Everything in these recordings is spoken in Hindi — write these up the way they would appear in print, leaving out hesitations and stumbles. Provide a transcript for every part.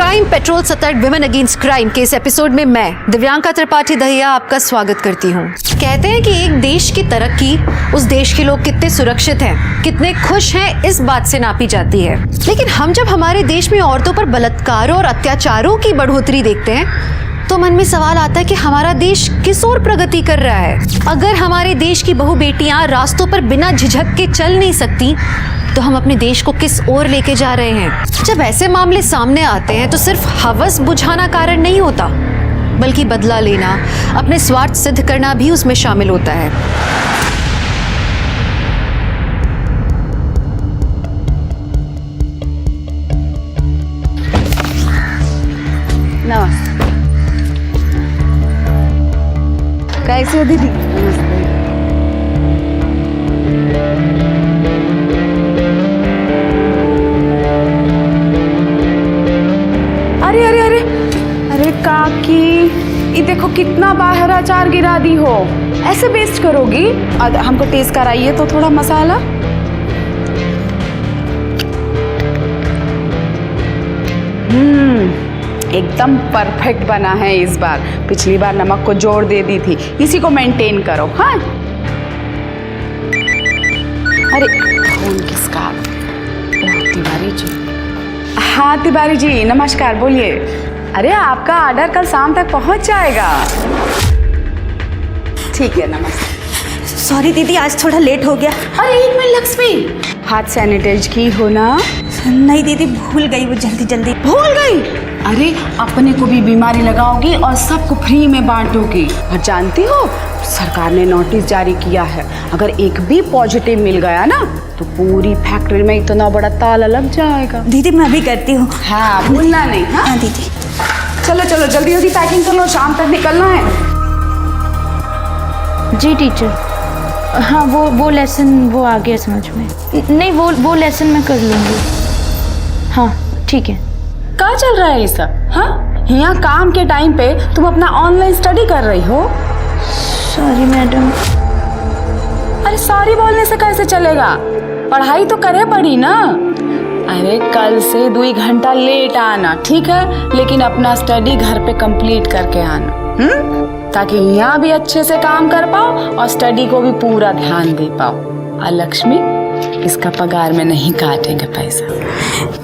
क्राइम पेट्रोल सतर्क विमेन अगेंस्ट क्राइम के इस एपिसोड में मैं दिव्यांका त्रिपाठी दहिया आपका स्वागत करती हूँ। कहते हैं कि एक देश की तरक्की उस देश के लोग कितने सुरक्षित हैं, कितने खुश हैं, इस बात से नापी जाती है। लेकिन हम जब हमारे देश में औरतों पर बलात्कारों और अत्याचारों की बढ़ोतरी देखते हैं तो मन में सवाल आता है कि हमारा देश किस ओर प्रगति कर रहा है। अगर हमारे देश की बहू बेटियां रास्तों पर बिना झिझक के चल नहीं सकती तो हम अपने देश को किस ओर लेके जा रहे हैं। जब ऐसे मामले सामने आते हैं तो सिर्फ हवस बुझाना कारण नहीं होता, बल्कि बदला लेना, अपने स्वार्थ सिद्ध करना भी उसमें शामिल होता है। नमस्ते। कैसे हो दीदी? नमस्ते। अरे अरे अरे अरे काकी, ये देखो कितना बाहर अचार गिरा दी हो। ऐसे वेस्ट करोगी? हमको टेस्ट कराइए तो थोड़ा मसाला। एकदम परफेक्ट बना है इस बार। पिछली बार नमक को जोड़ दे दी थी, इसी को मेंटेन करो। हाँ अरे फोन किसका? तिवारी जी। हाँ तिवारी जी नमस्कार, बोलिए। अरे आपका ऑर्डर कल शाम तक पहुंच जाएगा। ठीक है, नमस्ते। सॉरी दीदी, आज थोड़ा लेट हो गया। अरे एक मिनट लक्ष्मी, हाथ सैनिटाइज की हो ना? नहीं दीदी, भूल गई, वो जल्दी जल्दी भूल गई। अरे अपने को भी बीमारी लगाओगी और सबको फ्री में बांटोगी। और जानती हो सरकार ने नोटिस जारी किया है, अगर एक भी पॉजिटिव मिल गया ना तो पूरी फैक्ट्री में इतना बड़ा ताला लग जाएगा। दीदी मैं अभी करती हूँ। हाँ भूलना नहीं। हाँ दीदी। चलो चलो जल्दी जल्दी पैकिंग कर लो, शाम तक निकलना है। जी टीचर। हाँ वो लेसन वो आ गया समझ में। नहीं वो लेसन मैं कर लूँगी। हाँ ठीक है। क्या चल रहा है ये सब? हाँ यहाँ काम के टाइम पे तुम अपना ऑनलाइन स्टडी कर रही हो। Sorry madam. अरे सॉरी बोलने से कैसे चलेगा? पढ़ाई तो करे पड़ी ना। अरे कल से 2 घंटा लेट आना, ठीक है? लेकिन अपना स्टडी घर पे कंप्लीट करके आना, ताकि यहाँ भी अच्छे से काम कर पाओ और स्टडी को भी पूरा ध्यान दे पाओ। और लक्ष्मी, इसका पगार में नहीं काटेंगे पैसा।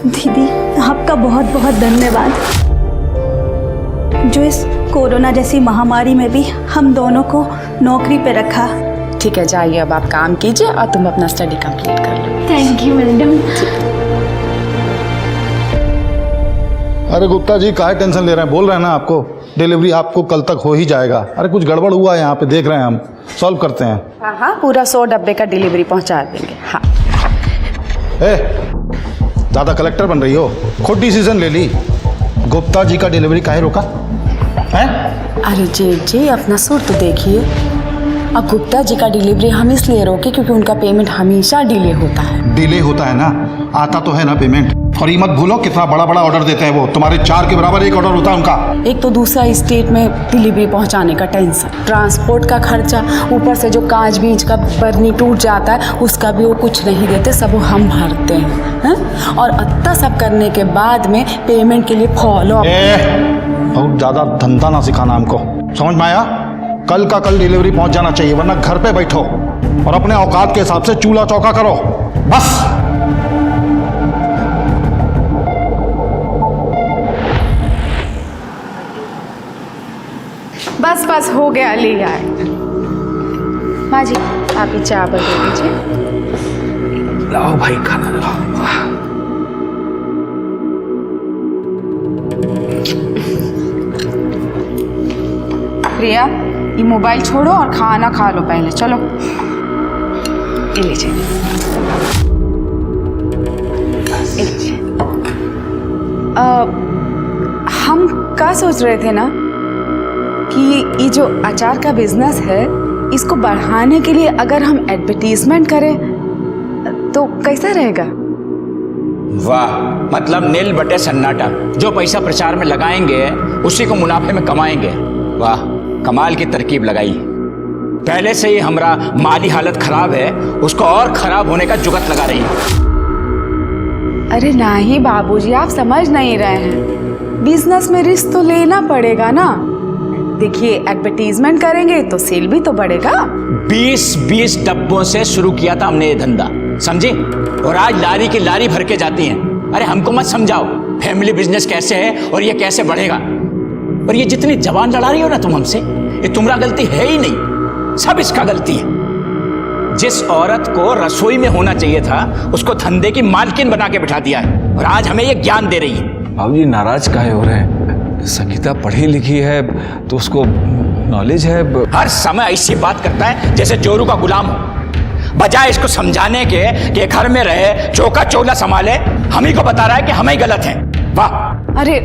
दीदी आपका बहुत बहुत धन्यवाद, जो इस कोरोना जैसी महामारी में भी हम दोनों को नौकरी पे रखा। ठीक है, जाइए अब आप काम कीजिए और तुम अपना स्टडी कंप्लीट कर लो। Thank you madam. अरे गुप्ता जी काहे टेंशन ले रहे हैं? बोल रहे हैं ना आपको, डिलीवरी आपको कल तक हो ही जाएगा। अरे कुछ गड़बड़ हुआ है यहाँ पे, देख रहे हैं हम, सॉल्व करते हैं। हाँ हाँ पूरा 100 डब्बे का डिलीवरी पहुँचा देंगे। हाँ ज़्यादा कलेक्टर बन रही हो, खुद डिसीजन ले ली। गुप्ता जी का डिलीवरी काहे रोका है? अरे जी अपना सुर तो देखिए। अब गुप्ता जी का डिलीवरी हम इसलिए रोके क्योंकि उनका पेमेंट हमेशा डिले होता है। डिले होता है ना, आता तो है ना पेमेंट। और ये मत भूलो कितना बड़ा बड़ा ऑर्डर देते हैं वो, तुम्हारे 4 के बराबर एक ऑर्डर होता है उनका। एक तो दूसरा स्टेट में डिलीवरी पहुंचाने का टेंशन, ट्रांसपोर्ट का खर्चा, ऊपर से जो कांच बीच का बर्नी टूट जाता है उसका भी वो कुछ नहीं देते, सब वो हम भरते हैं। और इतना सब करने के बाद में पेमेंट के लिए फॉलो। बहुत ज़्यादा धंधा ना सिखाना हमको, समझ में आया? कल का कल डिलीवरी पहुंच जाना चाहिए, वरना घर पे बैठो और अपने औकात के हिसाब से चूल्हा चौका करो बस। बस बस हो गया, ले आए। माँ जी आप ही चावल दे दीजिए। लाओ भाई खाना लाओ। प्रिया ये मोबाइल छोड़ो और खाना खा लो पहले, चलो ये लीजिए। हम क्या सोच रहे थे ना कि ये जो अचार का बिजनेस है इसको बढ़ाने के लिए अगर हम एडवर्टीजमेंट करें तो कैसा रहेगा? वाह, मतलब नील बटे सन्नाटा। जो पैसा प्रचार में लगाएंगे उसी को मुनाफे में कमाएंगे। वाह, कमाल की तरकीब लगाई। पहले से ही हमारा माली हालत खराब है, उसको और खराब होने का जुगत लगा रही है। अरे नहीं बाबूजी, आप समझ नहीं रहे हैं। बिजनेस में रिस्क तो लेना पड़ेगा ना। देखिए एडवर्टीजमेंट करेंगे तो सेल भी तो बढ़ेगा। 20-20 डब्बों से शुरू किया था हमने ये धंधा, समझी? और आज लारी की लारी भर के जाती हैं। अरे हमको मत समझाओ फैमिली बिजनेस कैसे है और ये कैसे बढ़ेगा। और ये जितनी जबान लड़ा रही हो ना तुम हमसे, ये तुम्हारा गलती है ही नहीं, सब इसका गलती है। जिस औरत को रसोई में होना चाहिए था उसको धंधे की मालकिन बना के बिठा दिया है और आज हमें ये ज्ञान दे रही है। बाबूजी नाराज काहे हो रहे हैं? संगीता पढ़ी लिखी है तो उसको नॉलेज है। हर समय ऐसी बात करता है जैसे जोरू का गुलाम हो, बजाय इसको समझाने के कि घर में रहे चौका चौला संभाले, हम ही को बता रहा है कि हम ही गलत हैं। वाह! अरे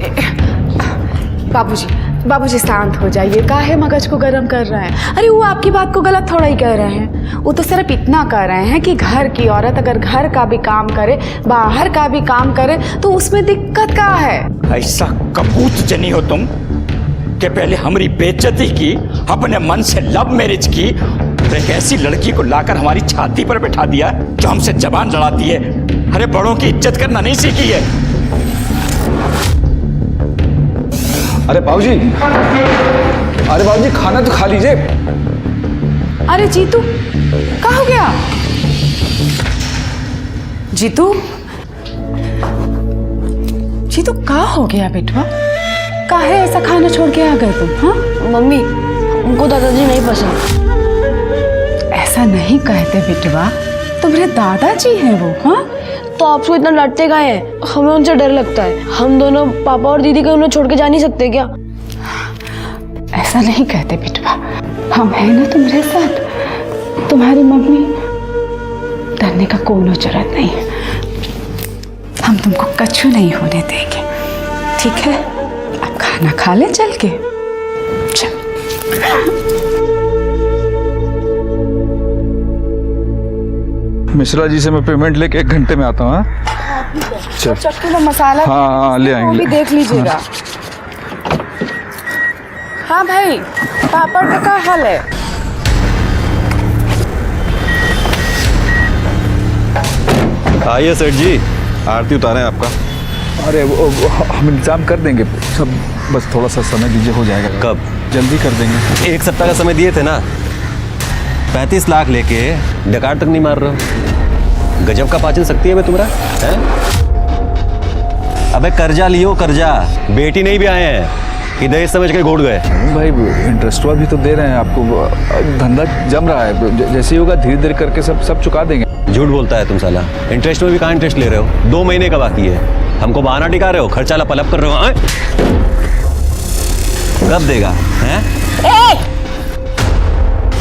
बाबूजी शांत हो जाइए, काहे मगज को गर्म कर रहे हैं? अरे वो आपकी बात को गलत थोड़ा ही कह रहे हैं, वो तो सिर्फ इतना कह रहे हैं कि घर की औरत अगर घर का भी काम करे बाहर का भी काम करे तो उसमें दिक्कत क्या है? ऐसा कपूत जनी हो तुम कि पहले हमारी बेइज्जती की, अपने मन से लव मैरिज की, तो एक ऐसी लड़की को लाकर हमारी छाती पर बैठा दिया जो हमसे जबान लड़ाती है। अरे बड़ों की इज्जत करना नहीं सीखी है। अरे बाबूजी, खाना तो खा लीजिए। अरे जीतू क्या हो गया? जीतू क्या हो गया बेटवा? काहे ऐसा खाना छोड़ के आ गए तुम? हाँ मम्मी, उनको दादाजी नहीं पसंद। ऐसा नहीं कहते बेटवा, तुम्हारे दादाजी हैं वो। हाँ तो आपको इतना डांटते काहे हैं? हमें उनसे डर लगता है। हम दोनों पापा और दीदी को उन्हें छोड़ के जा नहीं सकते क्या? ऐसा नहीं कहते बेटवा, हम हैं ना तुम्हारे साथ। तुम्हारी मम्मी, डरने का कोई जरूरत नहीं है। हम तुमको कछु नहीं होने देंगे, ठीक है? अब खाना खा ले चल के। चल। मिश्रा जी से मैं पेमेंट लेके 1 घंटे में आता हूँ। चल चक्कू में मसाला हाँ ले वो भी आएंगे। देख लीजिएगा। हाँ भाई, पापड़ का क्या हाल है? आइए सेठ जी, आरती उतारे हैं आपका। अरे वो हम इंतजाम कर देंगे सब, बस थोड़ा सा समय दीजिए, हो जाएगा। कब? जल्दी कर देंगे। 1 सप्ताह का समय दिए थे ना। 35 लाख लेके डकार तक नहीं मार रहे हो। गजब का पाचन शक्ति है बे तुम्हारा, हैं? अबे कर्जा लियो कर्जा, बेटी नहीं भी आए हैं कि दहेज समझ के घोड़ गए। भाई इंटरेस्ट भी तो दे रहे हैं आपको, धंधा जम रहा है, जैसे ही होगा धीरे धीरे करके सब चुका देंगे। झूठ बोलता है तुम साला। इंटरेस्ट में भी कहाँ इंटरेस्ट ले रहे हो? 2 महीने का बाकी है, हमको बहाना टिका रहे हो, खर्चा पलप कर रहे हो। आए? कब देगा? हैं?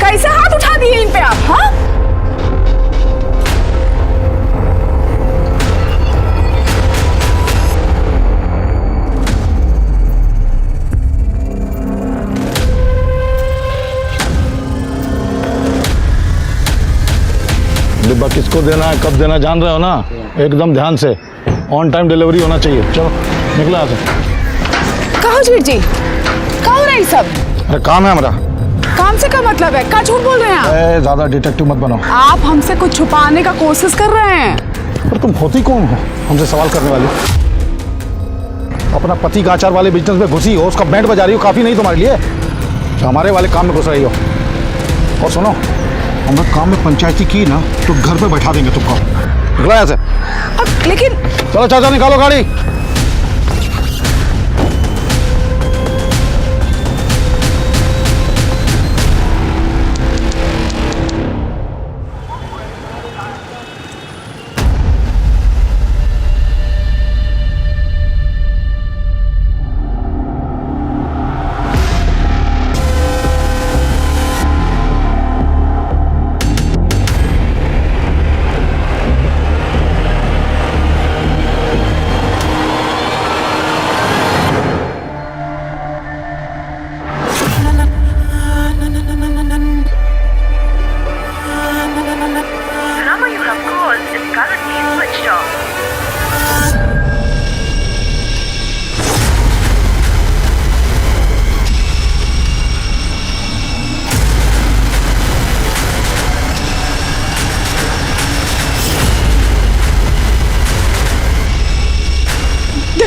कैसे हाथ उठा दिए इन पे आप? हाँ डिब्बा किसको देना है, कब देना, जान रहे हो ना? एकदम ध्यान से, ऑन टाइम डिलीवरी होना चाहिए। चलो निकला यहाँ से। कहो जीत जी, क्या हो रहा है सब? अरे काम है हमारा। काम से क्या मतलब है? क्या झूठ बोल रहे हैं आप? ज्यादा डिटेक्टिव मत बनो। आप हमसे कुछ छुपाने का कोशिश कर रहे हैं। पर तुम होती कौन हो हमसे सवाल करने वाली? अपना पति का आचार वाले बिजनेस में घुसी हो, उसका बैंड बजा रही हो, काफी नहीं तुम्हारे लिए कि हमारे वाले काम में घुस रही हो? और सुनो, हमने काम में पंचायती की ना तो घर पे बैठा देंगे तुमको। निकला यहाँ से। अब लेकिन चलो चाचा निकालो गाड़ी।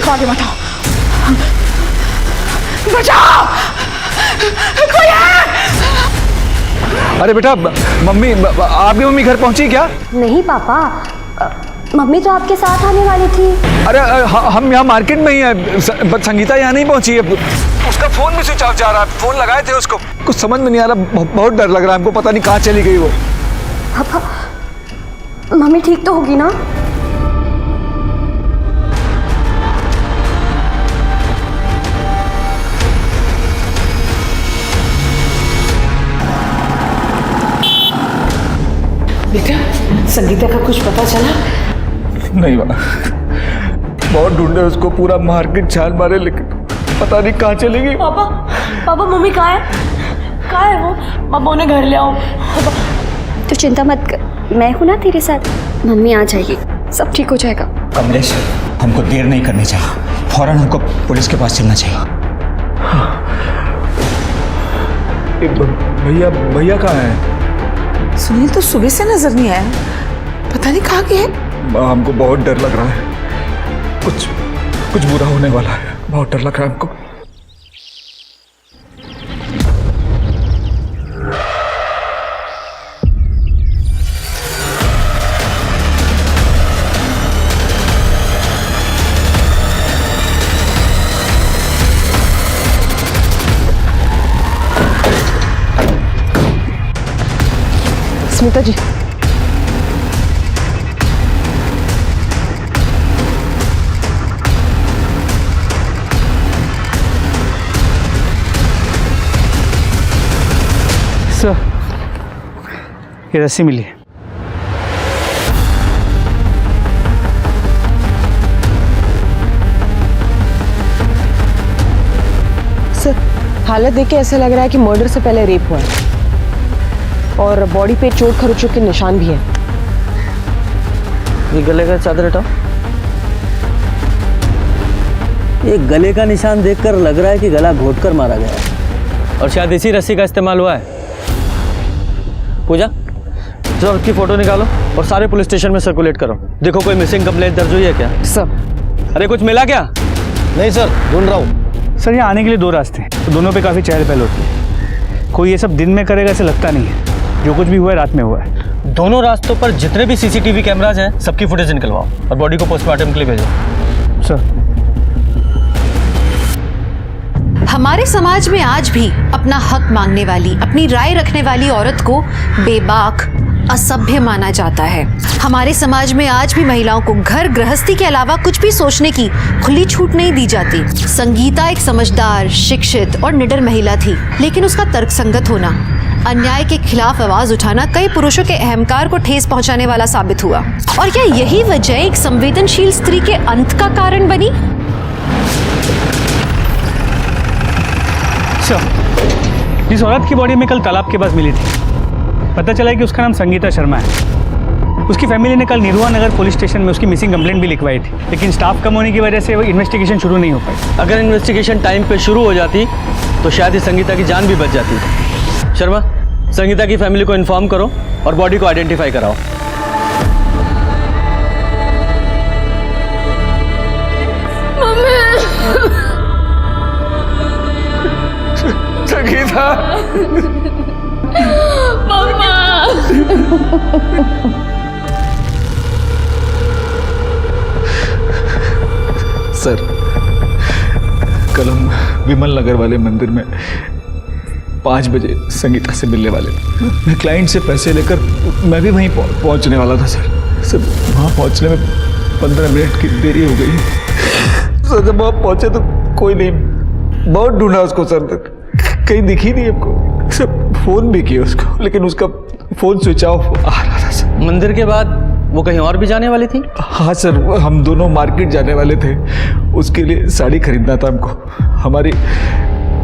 आगे मत आओ। बचाओ, कोई है? अरे बेटा, मम्मी, आपकी मम्मी घर पहुंची क्या? नहीं पापा, मम्मी तो आपके साथ आने वाली थी। अरे हम यहाँ मार्केट में ही हैं, संगीता यहाँ नहीं पहुंची है। उसका फोन भी स्विच ऑफ जा रहा है, फोन लगाए थे उसको, कुछ समझ में नहीं आ रहा, बहुत डर लग रहा है हमको, पता नहीं कहाँ चली गई वो। पापा, मम्मी ठीक तो होगी ना? बेटा, संगीता का कुछ पता चला? नहीं माँ, बहुत ढूंढे उसको, पूरा मार्केट छान मारे, लेकिन पता नहीं कहाँ चली गई। पापा मम्मी कहाँ है? कहाँ है वो? पापा उन्हें घर ले आओ। तो चिंता मत कर, मैं हूं ना तेरे साथ। मम्मी आ जाएगी, सब ठीक हो जाएगा। कमलेश, हमको देर नहीं करनी चाहिए, फौरन हमको पुलिस के पास चलना चाहिए। भैया कहाँ है? सुनील तो सुबह से नजर नहीं आया, पता नहीं कहाँ गए हैं। हमको बहुत डर लग रहा है, कुछ बुरा होने वाला है, बहुत डर लग रहा है हमको। स्मिता जी, सर, ये रस्सी मिली है। सर, हालत देख के ऐसा लग रहा है कि मर्डर से पहले रेप हुआ है और बॉडी पे चोट खरोचों के निशान भी हैं। ये गले का चादर हटाओ। ये गले का निशान देखकर लग रहा है कि गला घोटकर मारा गया है और शायद इसी रस्सी का इस्तेमाल हुआ है। पूजा, जो उसकी फोटो निकालो और सारे पुलिस स्टेशन में सर्कुलेट करो। देखो कोई मिसिंग कंप्लेंट दर्ज हुई है क्या? सर। अरे कुछ मिला क्या? नहीं सर, ढूंढ रहा हूँ। सर, यहाँ आने के लिए 2 रास्ते हैं, तो दोनों पे काफ़ी चहल पहल होती है। कोई ये सब दिन में करेगा ऐसा लगता नहीं है, जो कुछ भी हुआ है रात में हुआ है। दोनों रास्तों पर जितने भी सीसीटीवी कैमराज हैं सबकी फुटेज निकलवाओ और बॉडी को पोस्टमार्टम के लिए भेजो। सर, हमारे समाज में आज भी अपना हक मांगने वाली, अपनी राय रखने वाली औरत को बेबाक, असभ्य माना जाता है। हमारे समाज में आज भी महिलाओं को घर गृहस्थी के अलावा कुछ भी सोचने की खुली छूट नहीं दी जाती। संगीता एक समझदार, शिक्षित और निडर महिला थी, लेकिन उसका तर्कसंगत होना, अन्याय के खिलाफ आवाज उठाना कई पुरुषों के अहंकार को ठेस पहुंचाने वाला साबित हुआ। और क्या यही वजह एक संवेदनशील स्त्री के अंत का कारण बनी? सर, इस औरत की बॉडी में कल तालाब के पास मिली थी। पता चला है कि उसका नाम संगीता शर्मा है। उसकी फैमिली ने कल निरुआ नगर पुलिस स्टेशन में उसकी मिसिंग कंप्लेंट भी लिखवाई थी, लेकिन स्टाफ कम होने की वजह से वो इन्वेस्टिगेशन शुरू नहीं हो पाई। अगर इन्वेस्टिगेशन टाइम पे शुरू हो जाती तो शायद इस संगीता की जान भी बच जाती। शर्मा, संगीता की फैमिली को इन्फॉर्म करो और बॉडी को आइडेंटिफाई कराओ। संगीता, सर, कल हम विमल नगर वाले मंदिर में 5 बजे संगीता से मिलने वाले थे। मैं क्लाइंट से पैसे लेकर मैं भी वहीं पहुंचने वाला था सर। वहाँ पहुंचने में 15 मिनट की देरी हो गई। सर, जब वहाँ पहुंचे तो कोई नहीं, बहुत ढूंढा उसको सर, कहीं दिखी नहीं हमको। सर, फोन भी किया उसको, लेकिन उसका फोन स्विच ऑफ आ रहा था सर। मंदिर के बाद वो कहीं और भी जाने वाली थी? हाँ सर, हम दोनों मार्केट जाने वाले थे, उसके लिए साड़ी खरीदना था हमको। हमारी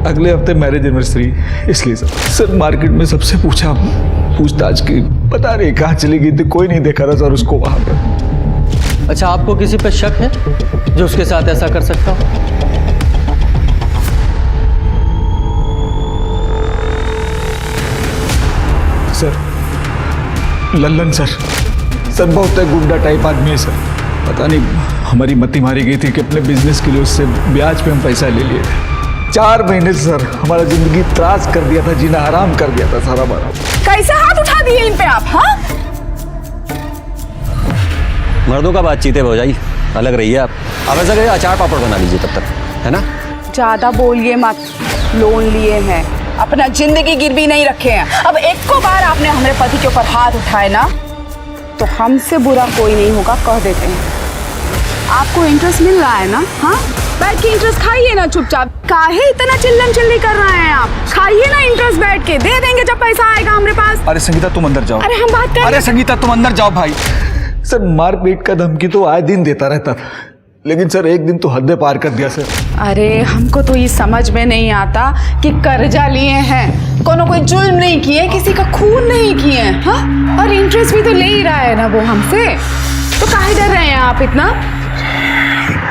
अगले हफ्ते मैरिज एनिवर्सरी, इसलिए सर मार्केट में सबसे पूछताछ की, पता नहीं कहाँ चली गई थी, कोई नहीं देखा था सर उसको वहाँ पर। अच्छा, आपको किसी पे शक है जो उसके साथ ऐसा कर सकता हो? सर, लल्लन सर बहुत गुंडा टाइप आदमी है सर, पता नहीं हमारी मती मारी गई थी कि अपने बिजनेस के लिए उससे ब्याज पे हम पैसा ले लिए थे। 4 महीने से सर हमारा जिंदगी त्रास कर दिया था, जीना हराम कर दिया था सारा हमारा। कैसे हाथ उठा दिए इन पे आप? हाँ, मर्दों का बातचीत है भौजाई, अलग रहिए आप। अब ऐसा करिए अचार पापड़ बना लीजिए तब तक, है ना? ज्यादा बोलिए मत। लोन लिए हैं, अपना जिंदगी गिरवी नहीं रखे हैं। अब एक को बार आपने हमारे पति के ऊपर हाथ उठाए ना, तो हमसे बुरा कोई नहीं होगा, कह देते हैं। आपको इंटरेस्ट मिल रहा है ना? हाँ, बैठ के इंटरेस्ट खाइए ना चुपचाप। काहे इतना चिल्लम चिल्ली कर रहे हैं आप? खाइए ना इंटरेस्ट बैठ के, दे देंगे जब पैसा आएगा हमारे पास। अरे संगीता तुम अंदर जाओ। अरे हम बात कर। अरे संगीता तुम अंदर जाओ भाई। सर मारपीट का धमकी तो आए दिन देता रहता था, लेकिन सर एक दिन तो हद पार कर दिया सर। अरे हमको तो ये समझ में नहीं आता कि कर्जा लिए हैं, कोई जुल्म नहीं किए, किसी का खून नहीं किए, हाँ? और इंटरेस्ट भी तो ले ही रहा है ना वो हमसे, तो काहे डर रहे हैं आप इतना?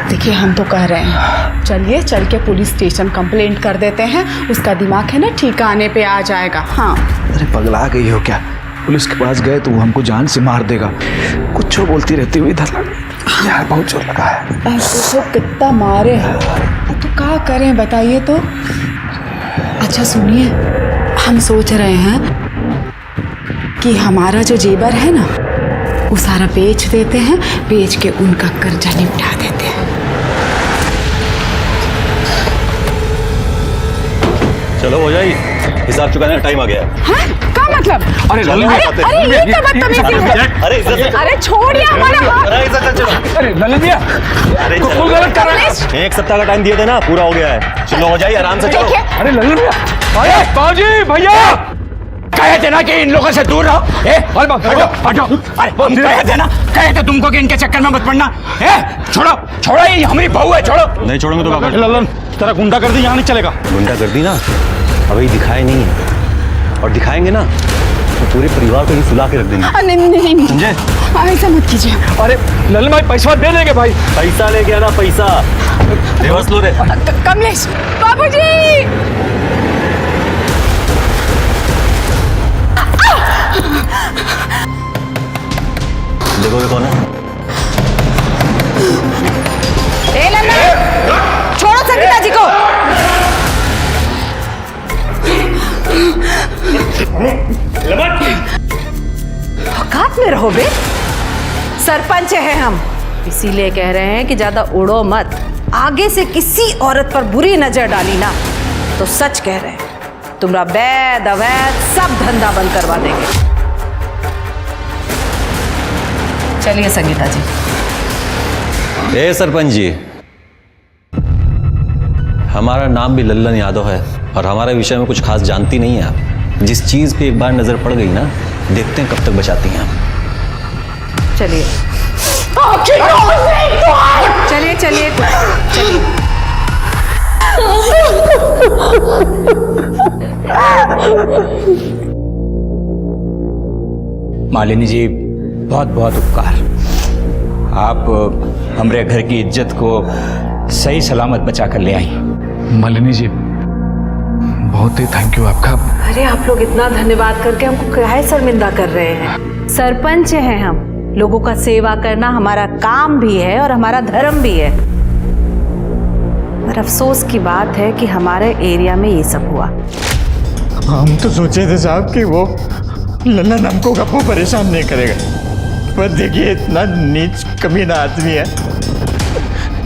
देखिए हम तो कह रहे हैं, चलिए चल के पुलिस स्टेशन कंप्लेंट कर देते हैं, उसका दिमाग है ना ठिकाने पे आ जाएगा। हाँ। अरे पगला गई हो क्या? पुलिस के पास गए तो वो हमको जान से मार देगा। कुछ बोलती रहती हुई इधर यार बहुत जोर लगा है। तो कितना मारे हैं, तो क्या करें बताइए तो? अच्छा सुनिए, हम सोच रहे हैं कि हमारा जो जेवर है ना वो सारा बेच देते हैं, बेच के उनका कर्जा निपटा देते हैं। चलो भौजाई, हिसाब चुकाने का टाइम आ गया है। हाँ? क्या मतलब? अरे अरे ये क्या बदतमीजी है? अरे छोड़िए हमारा हाथ। अरे ललन भैया, अरे कुछ गलत कर रहे हैं। 1 सप्ताह का टाइम दिए थे ना, पूरा हो गया है। चलो हो जाइए आराम से चलो। अरे ललन भैया, बाबूजी भैया कहे थे ना कि इन लोगों से दूर रहो। हटो। अरे हम कहे थे ना, कहे थे तुमको कि इनके चक्कर में मत पड़ना। छोड़ो, ये हमारी बहू है, छोड़ो। नहीं छोड़ोगे तो क्या करोगे? ललन तेरा गुंडा कर दी यहाँ नहीं चलेगा। गुंडा कर दी ना, अभी दिखाए नहीं है, और दिखाएंगे ना तो पूरे परिवार को ही सुला के रख देंगे। नहीं समझे? ऐसा मत कीजिए। अरे ललन भाई पैसा दे देंगे भाई। पैसा लेके आना, पैसा रिवर्स लो रे। कमलेश बाबूजी, देखोगे कौन है? छोड़ो संगीता जी को। औकात में रहो बे। सरपंच है हम, इसीलिए कह रहे हैं कि ज्यादा उड़ो मत। आगे से किसी औरत पर बुरी नजर डाली ना तो सच कह रहे हैं, तुम्हारा वैध अवैध सब धंधा बंद करवा देंगे। चलिए संगीता जी। ए सरपंच जी, हमारा नाम भी लल्लन यादव है और हमारे विषय में कुछ खास जानती नहीं है आप। जिस चीज पे एक बार नजर पड़ गई ना, देखते हैं कब तक बचाती हैं आप। चलिए चलिए चलिए चलिए। मालिनी जी, बहुत बहुत उपकार। आप हमारे घर की इज्जत को सही सलामत बचा कर ले आई। मालिनी जी बहुत ही थैंक यू आपका। अरे आप लोग इतना धन्यवाद करके हमको काहे शर्मिंदा कर रहे हैं? सरपंच हैं हम, लोगों का सेवा करना हमारा काम भी है और हमारा धर्म भी है। पर अफसोस की बात है कि हमारे एरिया में ये सब हुआ। हम तो सोचे थे साहब कि वो ललन हमको कभी परेशान नहीं करेगा, पर देखिए इतना नीच कमीना आदमी है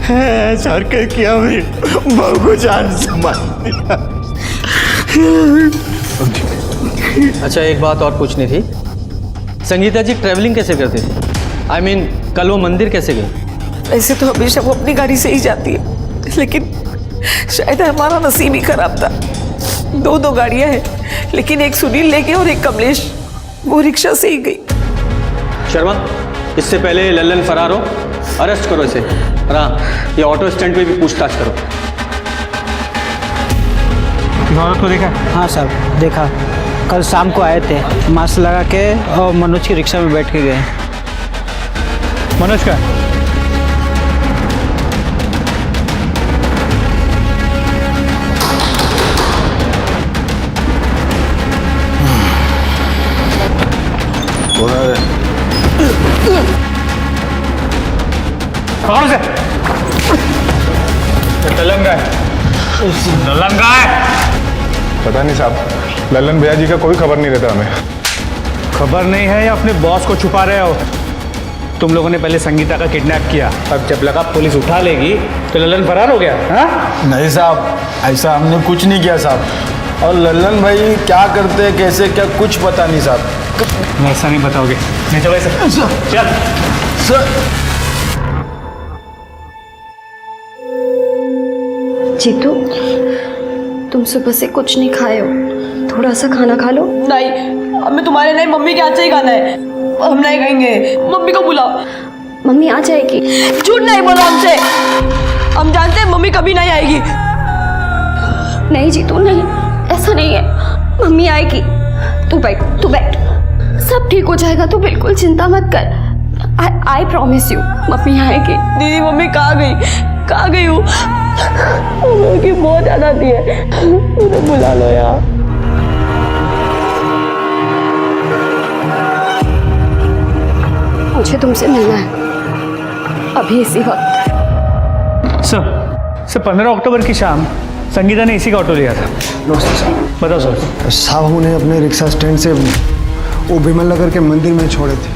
ऐसा किया, मेरी बहू को जान से मार दिया। अच्छा एक बात और पूछनी थी, संगीता जी ट्रैवलिंग कैसे करती थी? I mean, कल वो मंदिर कैसे गई? ऐसे तो हमेशा वो अपनी गाड़ी से ही जाती है, लेकिन शायद हमारा नसीब ही खराब था। 2 गाड़ियां हैं, लेकिन एक सुनील ले गए और एक कमलेश वो रिक्शा से ही गई। शर्मा, इससे पहले लल्लन फरार हो, अरेस्ट करो इसे। और हाँ, ये ऑटो स्टैंड पे भी पूछताछ करो। औरत को देखा? हाँ साहब देखा, कल शाम को आए थे, मास्क लगा के और मनोज की रिक्शा में बैठ के गए। मनोज का? कौन है? से लल्लन का है? लल्लन का है? पता नहीं साहब, लल्लन भैया जी का कोई खबर नहीं रहता हमें। खबर नहीं है या अपने बॉस को छुपा रहे हो? तुम लोगों ने पहले संगीता का किडनैप किया, अब जब लगा पुलिस उठा लेगी तो लल्लन फरार हो गया। हाँ? नहीं साहब, ऐसा हमने कुछ नहीं किया साहब। और लल्लन भाई क्या करते हैं, कैसे, क्या कुछ पता नहीं साहब। ऐसा नहीं बताओगे? नहीं तो वैसे चल सर। जीतू, तुम सुबह से कुछ नहीं खाए हो, थोड़ा सा खाना खा लो। नहीं, हमें तुम्हारे नहीं, मम्मी के हाथ से ही खाना है। हम नहीं खाएंगे, मम्मी को बुलाओ। मम्मी आ जाएगी। झूठ नहीं बोलो हमसे, हम जानते हैं मम्मी कभी नहीं आएगी। नहीं जीतू नहीं, ऐसा नहीं है, मम्मी आएगी। तू बैठ, तू बैठ, सब ठीक हो जाएगा, तू बिल्कुल चिंता मत कर। आई प्रॉमिस यू, मम्मी आएगी। दीदी मम्मी कहाँ गई हूँ? की बहुत याद आती है, मुझे बुला लो यार। मुझे तुमसे मिलना है अभी इसी वक्त। सर 15 अक्टूबर की शाम संगीता ने इसी का ऑटो लिया था। नमस्ते साहब। बताओ सर। साहब उन्हें अपने रिक्शा स्टैंड से वो विमल नगर के मंदिर में छोड़े थे।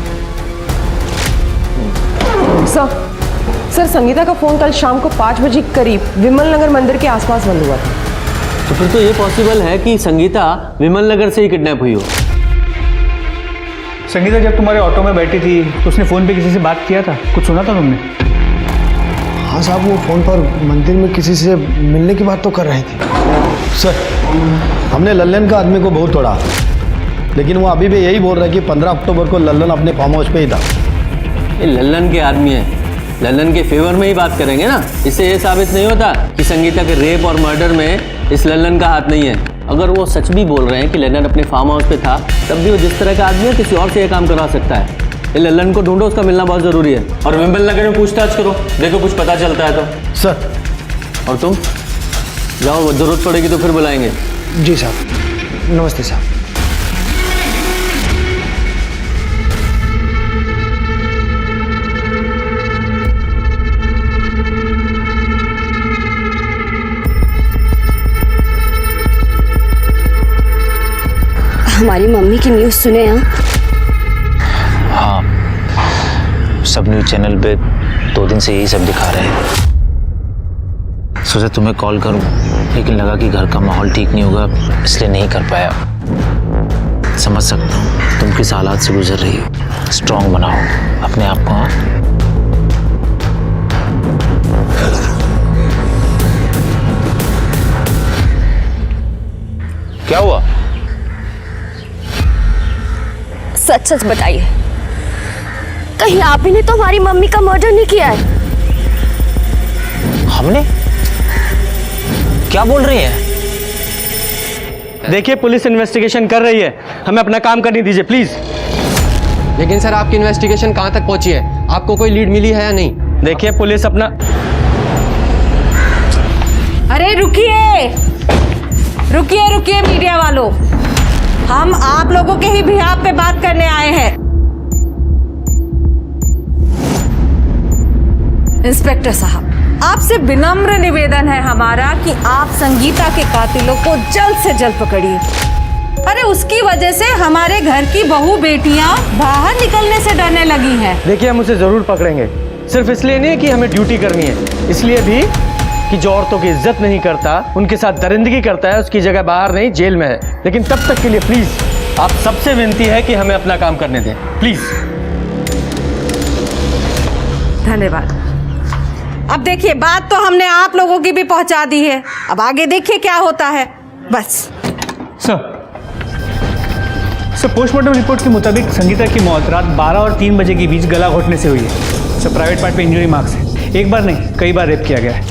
सर संगीता का फोन कल शाम को 5 बजे करीब विमल नगर मंदिर के आसपास बंद हुआ था। तो फिर तो ये पॉसिबल है कि संगीता विमल नगर से ही किडनैप हुई हो। संगीता जब तुम्हारे ऑटो में बैठी थी तो उसने फ़ोन पे किसी से बात किया था? कुछ सुना था तुमने? हाँ साहब, वो फ़ोन पर मंदिर में किसी से मिलने की बात तो कर रही थी। सर, हमने लल्लन का आदमी को बहुत तोड़ा, लेकिन वो अभी भी यही बोल रहा है कि 15 अक्टूबर को लल्लन अपने फार्म हाउस पे ही था। ये लल्लन के आदमी है, लल्लन के फेवर में ही बात करेंगे ना। इससे ये साबित नहीं होता कि संगीता के रेप और मर्डर में इस लल्लन का हाथ नहीं है। अगर वो सच भी बोल रहे हैं कि लल्लन अपने फार्म हाउस पे था, तब भी वो जिस तरह का आदमी है किसी और से ये काम करवा सकता है। ये लल्लन को ढूंढो, उसका मिलना बहुत ज़रूरी है। और विमल नगर में पूछताछ करो, देखो कुछ पता चलता है तो। सर। और तुम जाओ, जरूरत पड़ेगी तो फिर बुलाएंगे। जी साहब, नमस्ते साहब। हमारी मम्मी की न्यूज़ सुने हैं? हाँ, सब न्यूज़ चैनल पे 2 दिन से यही सब दिखा रहे हैं। सोचा तुम्हें कॉल करूं, लेकिन लगा कि घर का माहौल ठीक नहीं होगा, इसलिए नहीं कर पाया। समझ सकता हूँ तुम किस हालात से गुजर रही हो। स्ट्रांग बनाओ अपने आप को। हाँ, क्या हुआ? सच सच बताइए, कहीं आप ही ने तो हमारी मम्मी का मर्डर नहीं किया है? हमने? क्या बोल रही हैं? देखिए, पुलिस इन्वेस्टिगेशन कर रही है, हमें अपना काम करने दीजिए प्लीज। लेकिन सर, आपकी इन्वेस्टिगेशन कहाँ तक पहुंची है? आपको कोई लीड मिली है या नहीं? देखिए, पुलिस अपना। अरे रुकिए रुकिए रुकिए मीडिया वालों, हम आप लोगों के ही बिहाफ पे बात करने आए हैं। इंस्पेक्टर साहब, आपसे विनम्र निवेदन है हमारा कि आप संगीता के कातिलों को जल्द से जल्द पकड़िए। अरे उसकी वजह से हमारे घर की बहू बेटियां बाहर निकलने से डरने लगी हैं। देखिए, हम उसे जरूर पकड़ेंगे, सिर्फ इसलिए नहीं कि हमें ड्यूटी करनी है, इसलिए भी कि जो औरतों की इज्जत नहीं करता, उनके साथ दरिंदगी करता है, उसकी जगह बाहर नहीं जेल में है। लेकिन तब तक के लिए प्लीज आप सबसे विनती है कि हमें अपना काम करने दें, प्लीज। धन्यवाद। अब देखिए, बात तो हमने आप लोगों की भी पहुंचा दी है, अब आगे देखिए क्या होता है। बस सर, पोस्टमार्टम रिपोर्ट के मुताबिक संगीता की मौत रात 12 और 3 बजे के बीच गला घोटने से हुई है। सर, प्राइवेट पार्ट पे इंजरी मार्क्स है, एक बार नहीं कई बार रेप किया गया है,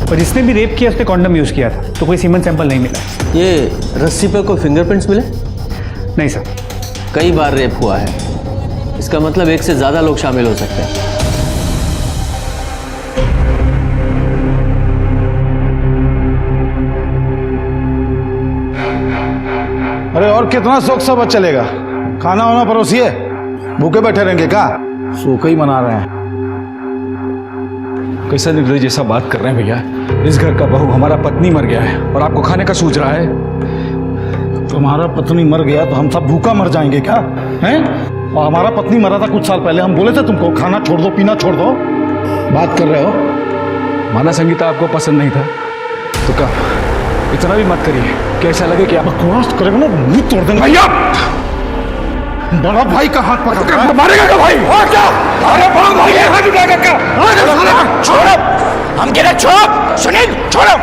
और जिसने भी रेप किया उसने कॉन्डम यूज़ किया था, तो कोई सीमन सैंपल नहीं मिला। ये रस्सी पर कोई फिंगरप्रिंट्स मिले? नहीं सर। कई बार रेप हुआ है, इसका मतलब एक से ज़्यादा लोग शामिल हो सकते हैं। अरे और कितना शौक सब चलेगा? खाना वाना परोसिए, भूखे बैठे रहेंगे क्या? सूखा ही मना रहे हैं। कैसा निर्दयी जैसा बात कर रहे हैं भैया। इस घर का बहू हमारा पत्नी मर गया है और आपको खाने का सूझ रहा है। तुम्हारा पत्नी मर गया तो हम सब भूखा मर जाएंगे क्या हैं? और हमारा पत्नी मरा था कुछ साल पहले, हम बोले थे तुमको खाना छोड़ दो, पीना छोड़ दो, बात कर रहे हो। माना संगीता आपको पसंद नहीं था तो क्या, इतना भी मत करिए कि ऐसा लगे कि आप बकवास करेगा ना मुंह तोड़ देंगे भैया। बड़ा भाई का हाथ पकड़ मारेगा क्या भाई? और क्या? अरे बड़ा भाई है, हाथ उठाएगा क्या? छोड़ो, हम गिरे, छोड़ो सुनील, छोड़ो।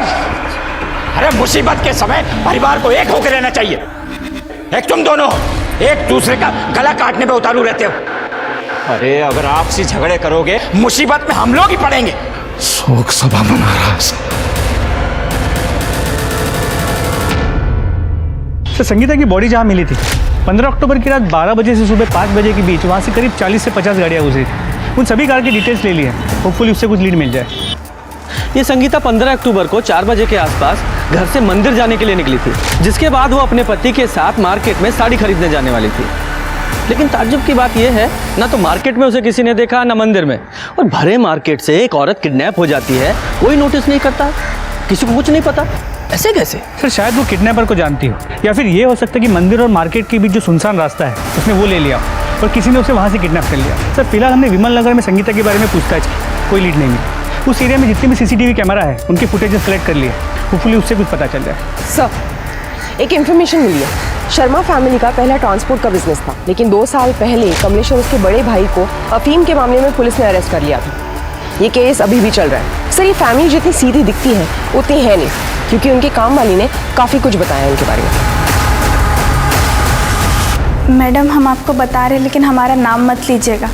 अरे मुसीबत के समय परिवार को एक होकर रहना चाहिए। एक तुम दोनों एक दूसरे का गला काटने पे उतारू रहते हो। अरे अगर आपसी झगड़े करोगे मुसीबत में हम लोग ही पड़ेंगे। शोक सभा मना रहा है। तो संगीता की बॉडी जहाँ मिली थी 15 अक्टूबर की रात 12 बजे से सुबह 5 बजे के बीच वहाँ से करीब 40 से 50 गाड़ियाँ गुजरी थी। उन सभी कार की डिटेल्स ले ली है, होपफुली उससे कुछ लीड मिल जाए। ये संगीता 15 अक्टूबर को 4 बजे के आसपास घर से मंदिर जाने के लिए निकली थी, जिसके बाद वो अपने पति के साथ मार्केट में साड़ी खरीदने जाने वाली थी। लेकिन ताज्जुब की बात यह है, ना तो मार्केट में उसे किसी ने देखा ना मंदिर में। और भरे मार्केट से एक औरत किडनैप हो जाती है, कोई नोटिस नहीं करता, किसी को कुछ नहीं पता। ऐसे कैसे? सर शायद वो किडनैपर को जानती हो, या फिर ये हो सकता है कि मंदिर और मार्केट के बीच जो सुनसान रास्ता है उसने वो ले लिया और किसी ने उसे वहाँ से किडनैप कर लिया। सर फिलहाल हमने विमल नगर में संगीता के बारे में पूछताछ की, कोई लीड नहीं मिली। उस एरिया में जितने भी CCTV कैमरा है उनके फुटेजेस कलेक्ट कर लिए, होपफुली उससे कुछ पता चल जाए। सर एक इन्फॉर्मेशन मिली है। शर्मा फैमिली का पहला ट्रांसपोर्ट का बिजनेस था, लेकिन 2 साल पहले कमलेश और उसके बड़े भाई को अफीम के मामले में पुलिस ने अरेस्ट कर लिया था। ये केस अभी भी चल रहा है। सर ये फैमिली जितनी सीधी दिखती है उतनी है नहीं, क्योंकि उनके काम वाली ने काफ़ी कुछ बताया उनके बारे में। मैडम हम आपको बता रहे हैं, लेकिन हमारा नाम मत लीजिएगा।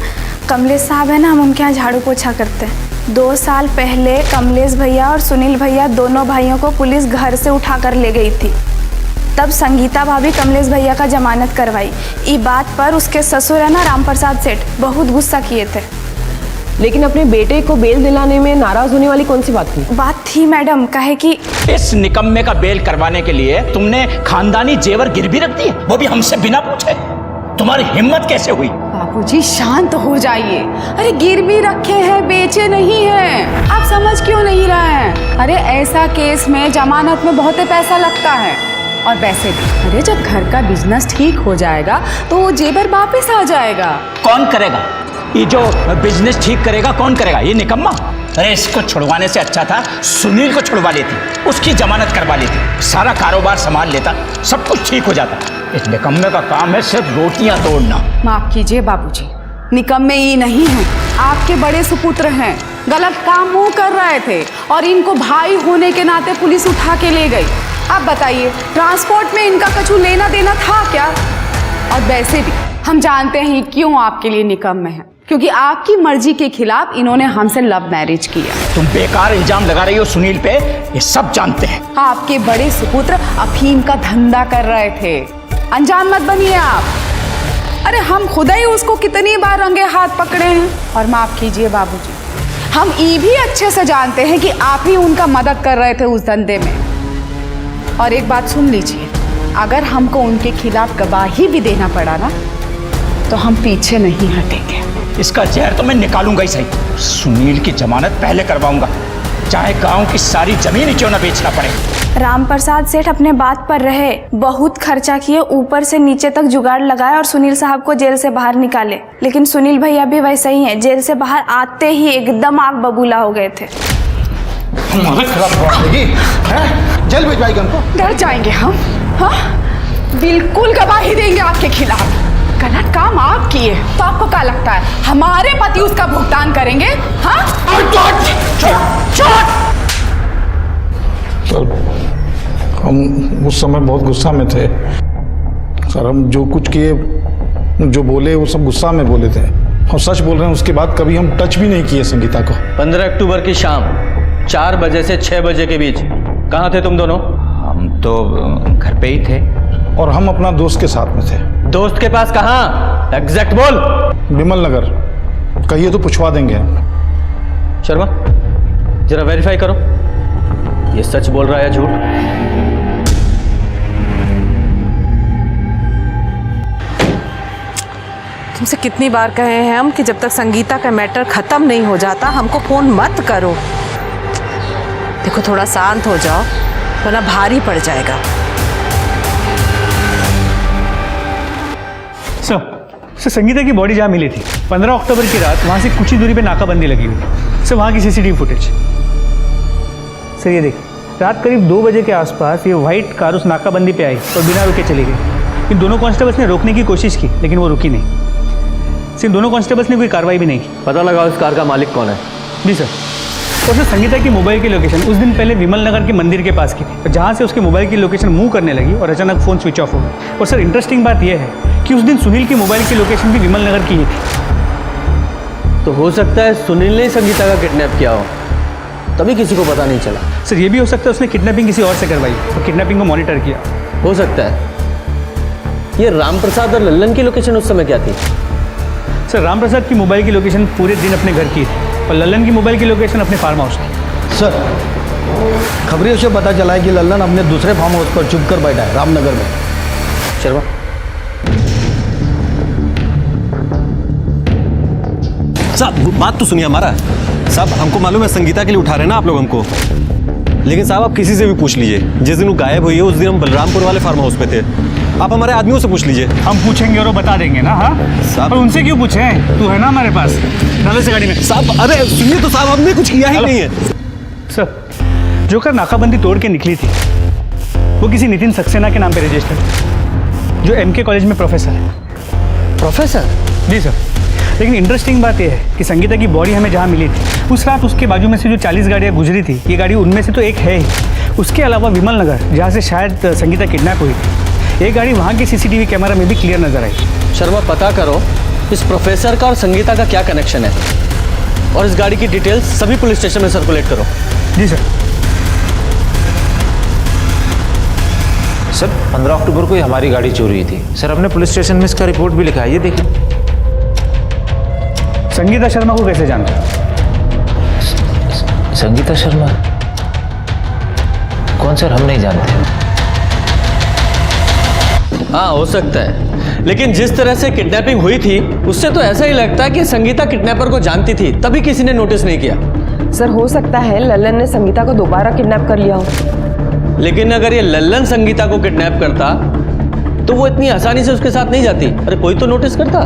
कमलेश साहब है ना, हम उनके यहाँ झाड़ू पोछा करते हैं। 2 साल पहले कमलेश भैया और सुनील भैया दोनों भाइयों को पुलिस घर से उठा कर ले गई थी। तब संगीता भाभी कमलेश भैया का जमानत करवाई। ये बात पर उसके ससुर है ना राम प्रसाद सेठ बहुत गुस्सा किए थे। लेकिन अपने बेटे को बेल दिलाने में नाराज होने वाली कौन सी बात थी? बात थी मैडम, कहे कि इस निकम्मे का बेल करवाने के लिए तुमने खानदानी जेवर गिरवी रख दिए, वो भी हमसे बिना पूछे। तुम्हारी हिम्मत कैसे हुई? बाबूजी शांत हो जाइए। अरे गिरवी रखे हैं, बेचे नहीं हैं। आप समझ क्यों नहीं रहे हैं? अरे ऐसा केस में जमानत में बहुत पैसा लगता है। और वैसे भी अरे जब घर का बिजनेस ठीक हो जाएगा तो वो जेवर वापस आ जाएगा। कौन करेगा? ये जो बिजनेस ठीक करेगा कौन करेगा? ये निकम्मा। अरे इसको छुड़वाने से अच्छा था सुनील को छुड़वा लेती, उसकी जमानत करवा लेती, सारा कारोबार संभाल लेता, सब कुछ ठीक हो जाता। इस निकम्मे का काम है सिर्फ रोटियां तोड़ना। माफ कीजिए बाबूजी, निकम्मे ये नहीं हैं, आपके बड़े सुपुत्र हैं। गलत काम वो कर रहे थे और इनको भाई होने के नाते पुलिस उठा के ले गई। आप बताइए ट्रांसपोर्ट में इनका कछु लेना देना था क्या? और वैसे भी हम जानते हैं क्यों आपके लिए निकम्मे हैं, क्योंकि आपकी मर्जी के खिलाफ इन्होंने हमसे लव मैरिज किया। तुम बेकार इल्जाम लगा रही हो सुनील पे, ये सब जानते हैं। आपके बड़े सुपुत्र अफीम का धंधा कर रहे थे, अनजान मत बनिए आप। अरे हम खुद ही उसको कितनी बार रंगे हाथ पकड़े हैं। और माफ कीजिए बाबूजी, हम ये भी अच्छे से जानते हैं कि आप ही उनका मदद कर रहे थे उस धंधे में। और एक बात सुन लीजिए, अगर हमको उनके खिलाफ गवाही भी देना पड़ा ना तो हम पीछे नहीं हटेंगे। इसका जहर तो मैं निकालूंगा ही सही। सुनील की जमानत पहले करवाऊंगा, चाहे गांव की सारी जमीन ही क्यों न बेचना पड़े। राम प्रसाद सेठ अपने बात पर रहे, बहुत खर्चा किए, ऊपर से नीचे तक जुगाड़ लगाए और सुनील साहब को जेल से बाहर निकाले। लेकिन सुनील भैया भी वैसे ही हैं, जेल से बाहर आते ही एकदम आग बबूला हो गए थे। जेल भिजवाएगी हमको? डर जाएंगे हम? हाँ बिल्कुल गवाही देंगे आपके खिलाफ। गलत काम आप किए तो आपको क्या लगता है हमारे पति उसका भुगतान करेंगे? हाँ सर हम उस समय बहुत गुस्सा में थे सर। हम जो कुछ किए, जो बोले वो सब गुस्सा में बोले थे, और सच बोल रहे हैं। उसके बाद कभी हम टच भी नहीं किए संगीता को। 15 अक्टूबर की शाम 4 बजे से 6 बजे के बीच कहाँ थे तुम दोनों? हम तो घर पे ही थे। और हम अपना दोस्त के साथ में थे। दोस्त के पास कहाँ? एग्जैक्ट बोल। विमल नगर। कहिए तो पूछवा देंगे। शर्मा जरा वेरीफाई करो, ये सच बोल रहा है या झूठ? तुमसे कितनी बार कहे हैं हम कि जब तक संगीता का मैटर खत्म नहीं हो जाता हमको फोन मत करो। देखो थोड़ा शांत हो जाओ वरना भारी पड़ जाएगा। सर संगीता की बॉडी जहाँ मिली थी 15 अक्टूबर की रात वहाँ से कुछ ही दूरी पे नाकाबंदी लगी हुई थी। सर वहाँ की सीसीटीवी फुटेज सर ये देखिए, रात करीब 2 बजे के आसपास ये व्हाइट कार उस नाकाबंदी पे आई और बिना रुके चली गई। इन दोनों कांस्टेबल्स ने रोकने की कोशिश की लेकिन वो रुकी नहीं। सिर्फ दोनों कांस्टेबल्स ने कोई कार्रवाई भी नहीं की। पता लगा उस कार का मालिक कौन है? जी सर। और सर संगीता की मोबाइल की लोकेशन उस दिन पहले विमल नगर के मंदिर के पास की थी, जहाँ से उसके मोबाइल की लोकेशन मूव करने लगी और अचानक फ़ोन स्विच ऑफ हो गया। और सर इंटरेस्टिंग बात यह है कि उस दिन सुनील की मोबाइल की लोकेशन भी विमल नगर की ही थी। तो हो सकता है सुनील ने ही संगीता का किडनैप किया हो, तभी किसी को पता नहीं चला। सर ये भी हो सकता है उसने किडनैपिंग किसी और से करवाई और किडनैपिंग को मॉनिटर किया। हो सकता है। ये राम प्रसाद और लल्लन की लोकेशन उस समय क्या थी? सर राम प्रसाद की मोबाइल की लोकेशन पूरे दिन अपने घर की थी और लल्लन की मोबाइल की लोकेशन अपने फार्म हाउस की। सर खबरों से पता चला है कि लल्लन अपने दूसरे फार्म हाउस पर चुप कर बैठा है रामनगर में। शर्मा साहब बात तो सुनिए हमारा। साहब हमको मालूम है संगीता के लिए उठा रहे हैं ना आप लोग हमको, लेकिन साहब आप किसी से भी पूछ लीजिए, जिस दिन वो गायब हुई है उस दिन हम बलरामपुर वाले फार्म हाउस पे थे। आप हमारे आदमियों से पूछ लीजिए। हम पूछेंगे और वो बता देंगे ना। हाँ साहब, पर उनसे क्यों पूछें? तू है ना हमारे पास, डालो से गाड़ी में। साहब अरे सुनिए तो साहब, हमने कुछ किया ही नहीं है। सर जो कर नाकाबंदी तोड़ के निकली थी वो किसी नितिन सक्सेना के नाम पे रजिस्टर्ड, जो एमके कॉलेज में प्रोफेसर है। प्रोफेसर? जी सर। लेकिन इंटरेस्टिंग बात यह है कि संगीता की बॉडी हमें जहाँ मिली थी उस रात उसके बाजू में से जो 40 गाड़ियाँ गुजरी थी, ये गाड़ी उनमें से तो एक है ही। उसके अलावा विमल नगर जहाँ से शायद संगीता किडनैप हुई थी, ये गाड़ी वहाँ के सीसीटीवी कैमरा में भी क्लियर नजर आई। शर्मा पता करो इस प्रोफेसर का और संगीता का क्या कनेक्शन है, और इस गाड़ी की डिटेल्स सभी पुलिस स्टेशन में सर्कुलेट करो। जी सर। सर 15 अक्टूबर को ही हमारी गाड़ी चोरी हुई थी सर, हमने पुलिस स्टेशन में इसका रिपोर्ट भी लिखा है, ये देखिए। संगीता शर्मा को कैसे जानते हो? संगीता शर्मा कौन सर? हम नहीं जानते। हाँ हो सकता है, लेकिन जिस तरह से किडनैपिंग हुई थी उससे तो ऐसा ही लगता है कि संगीता किडनैपर को जानती थी, तभी किसी ने नोटिस नहीं किया। सर हो सकता है लल्लन ने संगीता को दोबारा किडनैप कर लिया हो। लेकिन अगर ये लल्लन संगीता को किडनैप करता तो वो इतनी आसानी से उसके साथ नहीं जाती। अरे कोई तो नोटिस करता।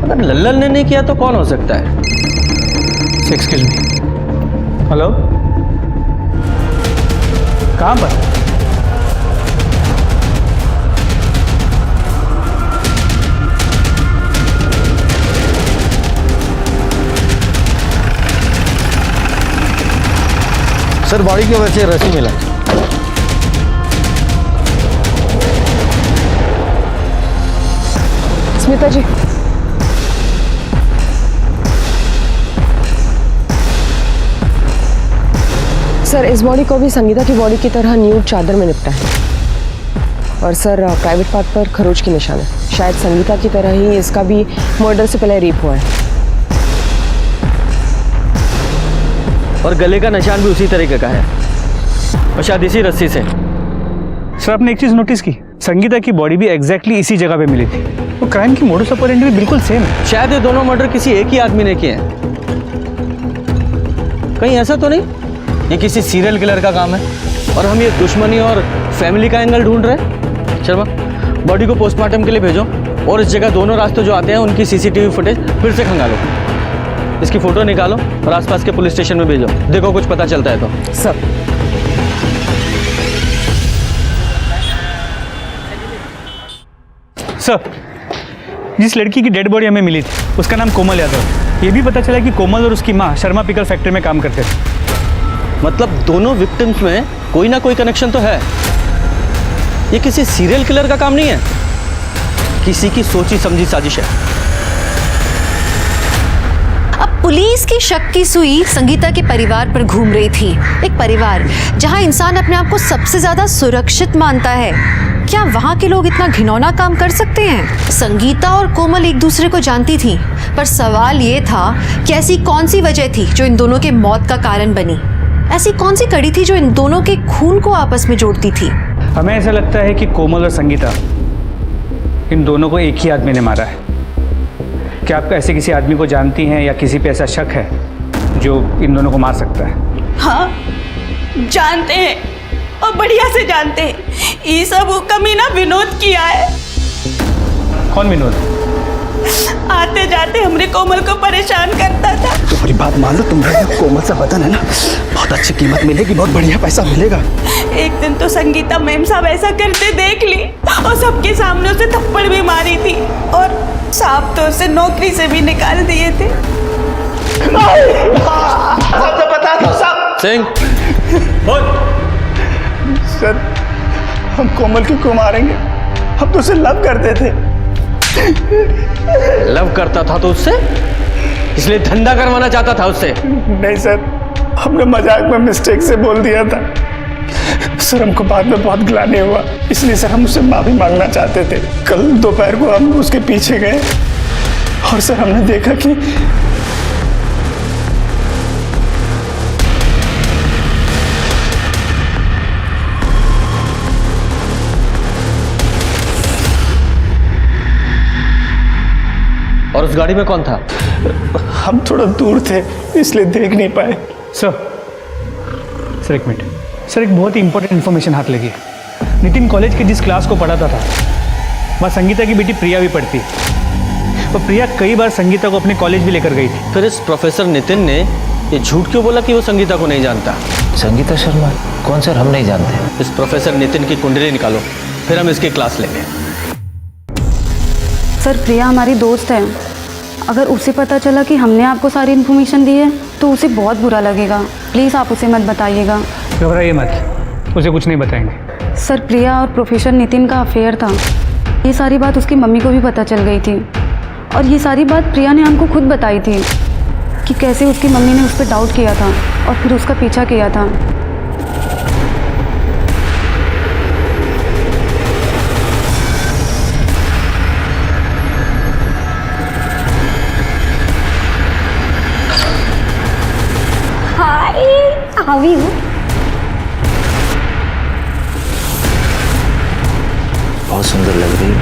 अगर लल्लन ने नहीं किया तो कौन हो सकता है? Excuse me. हेलो, कहाँ पर? सर बॉडी की वजह से रस्सी मिला। स्मिता जी सर इस बॉडी को भी संगीता की बॉडी की तरह न्यूड चादर में निपटा है, और सर प्राइवेट पार्ट पर खरोच की निशान है। शायद संगीता की तरह ही इसका भी मर्डर से पहले रेप हुआ है। और गले का निशान भी उसी तरीके का है, और शायद इसी रस्सी से। सर आपने एक चीज नोटिस की, संगीता की बॉडी भी एग्जैक्टली इसी जगह पे मिली थी। वो क्राइम की मोडस ऑपरेंडी भी बिल्कुल सेम है। शायद ये दोनों मर्डर किसी एक ही आदमी ने किए हैं। कहीं ऐसा तो नहीं ये किसी सीरियल किलर का काम है और हम ये दुश्मनी और फैमिली का एंगल ढूंढ रहे हैं? शर्मा बॉडी को पोस्टमार्टम के लिए भेजो, और इस जगह दोनों रास्ते जो आते हैं उनकी सीसीटीवी फुटेज फिर से खंगालो, इसकी फोटो निकालो और आसपास के पुलिस स्टेशन में भेजो। देखो कुछ पता चलता है तो। सर सर जिस लड़की की डेड बॉडी हमें मिली थी उसका नाम कोमल यादव। ये भी पता चला कि कोमल और उसकी माँ शर्मा पिकल फैक्ट्री में काम करते थे। मतलब दोनों विक्टिम्स में कोई ना कोई कनेक्शन तो है। ये किसी सीरियल किलर का काम नहीं है, किसी की सोची समझी साजिश है। अब पुलिस की शक की सुई संगीता के परिवार पर घूम रही थी। एक परिवार जहां इंसान अपने आप को सबसे ज्यादा सुरक्षित मानता है, क्या वहां के लोग इतना घिनौना काम कर सकते हैं? संगीता और कोमल एक दूसरे को जानती थी, पर सवाल ये था कि ऐसी कौन सी वजह थी जो इन दोनों के मौत का कारण बनी? ऐसी कौन सी कड़ी थी जो इन दोनों के खून को आपस में जोड़ती थी? हमें ऐसा लगता है कि कोमल और संगीता इन दोनों को एक ही आदमी ने मारा है। क्या आप ऐसे किसी आदमी को जानती हैं या किसी पे ऐसा शक है जो इन दोनों को मार सकता है? हाँ, जानते हैं और बढ़िया से जानते हैं। ये सब कमीना विनोद किया है। कौन विनोद? आते जाते हमरे कोमल को परेशान करता था। तुम्हारी बात मान लो, तुम्हारा कोमल सा बदन है ना, बहुत अच्छी कीमत मिलेगी, बहुत बढ़िया पैसा मिलेगा। एक दिन तो संगीता मैम साहब ऐसा करते देख ली और सबके सामने उसे थप्पड़ भी मारी थी और साहब तो उसे नौकरी से भी निकाल दिए थे। सबसे बता दो सब। सिंह, बोल। सर, हम कोमल क्यों मारेंगे? हम तो उसे लव करते थे। लव करता था तो उससे, इसलिए धंधा करवाना चाहता था उससे? नहीं सर, हमने मजाक में मिस्टेक से बोल दिया था सर। हमको बाद में बहुत ग्लानि हुआ, इसलिए सर हम उससे माफी मांगना चाहते थे। कल दोपहर को हम उसके पीछे गए और सर हमने देखा कि और उस गाड़ी में कौन था? हम थोड़ा दूर थे इसलिए देख नहीं पाए। सर एक मिनट सर, एक बहुत ही इंपॉर्टेंट इन्फॉर्मेशन हाथ लगी है। नितिन कॉलेज के जिस क्लास को पढ़ाता था वहाँ संगीता की बेटी प्रिया भी पढ़ती है और प्रिया कई बार संगीता को अपने कॉलेज भी लेकर गई थी। फिर इस प्रोफेसर नितिन ने ये झूठ क्यों बोला कि वो संगीता को नहीं जानता? संगीता शर्मा कौन सर? हम नहीं जानते। इस प्रोफेसर नितिन की कुंडली निकालो, फिर हम इसकी क्लास लेंगे। सर, प्रिया हमारी दोस्त है। अगर उसे पता चला कि हमने आपको सारी इन्फॉर्मेशन दी है तो उसे बहुत बुरा लगेगा। प्लीज़ आप उसे मत बताइएगा। घबराइए मत, उसे कुछ नहीं बताएंगे। सर, प्रिया और प्रोफेसर नितिन का अफेयर था। ये सारी बात उसकी मम्मी को भी पता चल गई थी और ये सारी बात प्रिया ने हमको खुद बताई थी कि कैसे उसकी मम्मी ने उस पर डाउट किया था और फिर उसका पीछा किया था। How are you? बहुत सुंदर लग रही है।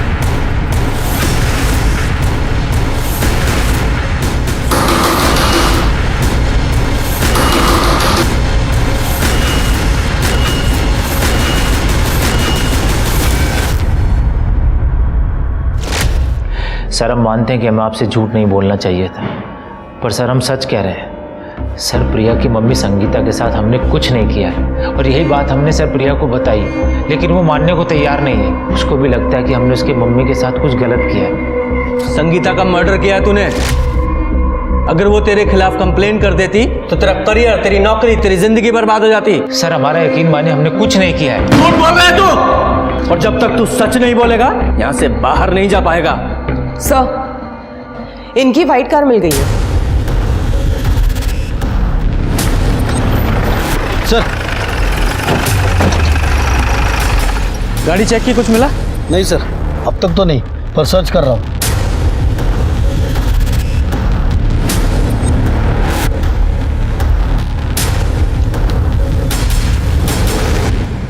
सर, हम मानते हैं कि हमें आपसे झूठ नहीं बोलना चाहिए था, पर सर हम सच कह रहे हैं। सर, प्रिया की मम्मी संगीता के साथ हमने कुछ नहीं किया है और यही बात हमने सर प्रिया को बताई, लेकिन वो मानने को तैयार नहीं है। उसको भी लगता है कि हमने उसकी मम्मी के साथ कुछ गलत किया है। संगीता का मर्डर किया है तूने। अगर वो तेरे खिलाफ कंप्लेन कर देती तो तेरा करियर, तेरी नौकरी, तेरी जिंदगी बर्बाद हो जाती। सर, हमारा यकीन मानिए, हमने कुछ नहीं किया है। झूठ बोल रहा है तू, और जब तक तू सच नहीं बोलेगा यहाँ से बाहर नहीं जा पाएगा। सर, इनकी व्हाइट कार मिल गई है। सर, गाड़ी चेक की, कुछ मिला? नहीं सर, अब तक तो नहीं, पर सर्च कर रहा हूँ।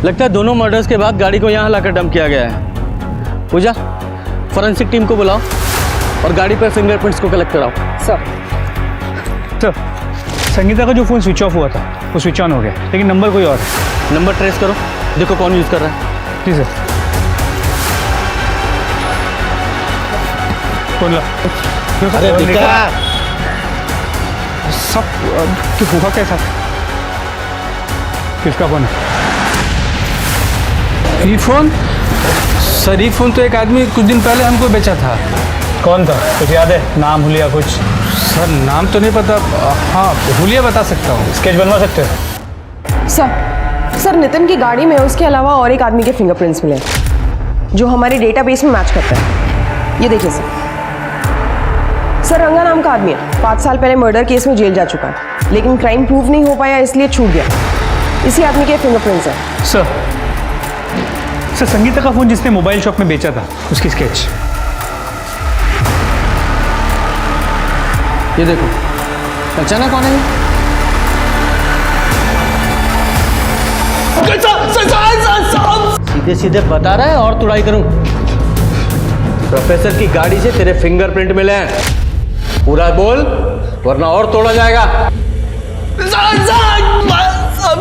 लगता है दोनों मर्डर्स के बाद गाड़ी को यहाँ लाकर डंप किया गया है। पूजा, फॉरेंसिक टीम को बुलाओ और गाड़ी पर फिंगरप्रिंट्स को कलेक्ट कराओ। सर, संगीता का जो फ़ोन स्विच ऑफ हुआ था वो स्विच ऑन हो गया, लेकिन नंबर कोई और है। नंबर ट्रेस करो, देखो कौन यूज़ कर रहा है। जी सर। फोन ला। अरे बेटा, सब कि हुआ कैसा? किसका फोन है? ये फोन? सर, ये फोन तो एक आदमी कुछ दिन पहले हमको बेचा था। कौन था, कुछ याद है? नाम, हुलिया कुछ? सर, नाम तो नहीं पता। हाँ, हुलिया बता सकता हूँ। स्केच बनवा सकते हो? सर, नितिन की गाड़ी में उसके अलावा और एक आदमी के फिंगरप्रिंट्स मिले जो हमारे डेटाबेस में मैच करता है। ये देखिए सर, रंगा नाम का आदमी है, 5 साल पहले मर्डर केस में जेल जा चुका है, लेकिन क्राइम प्रूव नहीं हो पाया इसलिए छूट गया। इसी आदमी के फिंगरप्रिंट्स हैं। सर, संगीता का फोन जिसने मोबाइल शॉप में बेचा था उसकी स्केच। ये देखो, पहचाना कौन है? सीधे सीधे बता रहा है और तुड़ाई करूं? प्रोफेसर की गाड़ी से तेरे फिंगरप्रिंट मिले हैं। पूरा बोल वरना और तोड़ा जाएगा।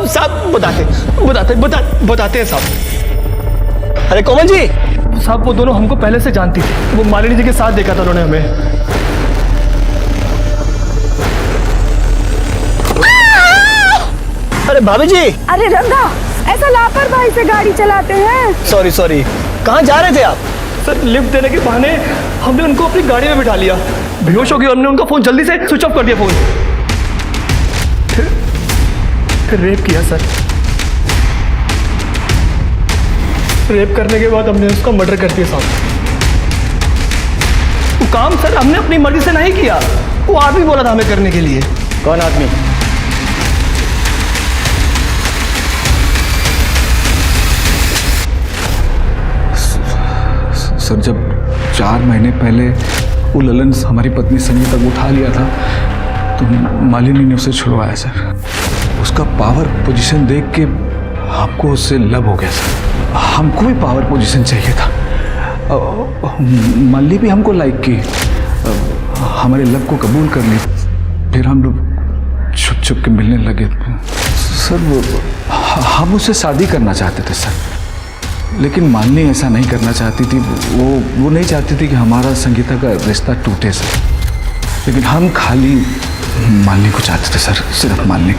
साहब बताते हैं साहब। अरे कोमल जी साहब, वो दोनों हमको पहले से जानती थी। वो मालिनी जी के साथ देखा था उन्होंने हमें। अरे भाभी जी। अरे रंगा, ऐसा लापरवाही से गाड़ी चलाते हैं? सॉरी, कहाँ जा रहे थे आप? सर लिफ्ट देने के बहाने हमने उनको अपनी गाड़ी में बिठा लिया। बेहोश हो गए, हमने उनका फोन जल्दी से स्विच ऑफ कर दिया फोन। फिर रेप किया सर। रेप करने के बाद हमने उसका मर्डर कर दिया साहब। वो काम सर हमने अपनी मर्जी से नहीं किया, वो आदमी बोला था हमें करने के लिए। कौन आदमी? सर जब 4 महीने पहले वो ललन हमारी पत्नी संगीता को उठा लिया था तो मालिनी ने उसे छुड़वाया सर। उसका पावर पोजीशन देख के हमको उससे लव हो गया सर। हमको भी पावर पोजीशन चाहिए था। मालिनी भी हमको लाइक की, हमारे लव को कबूल कर ली। फिर हम लोग छुप छुप के मिलने लगे सर। हम उससे शादी करना चाहते थे सर, लेकिन मालिनी ऐसा नहीं करना चाहती थी। वो नहीं चाहती थी कि हमारा संगीता का रिश्ता टूटे सर। लेकिन हम खाली मालिनी को चाहते थे सर, सिर्फ मालिनी।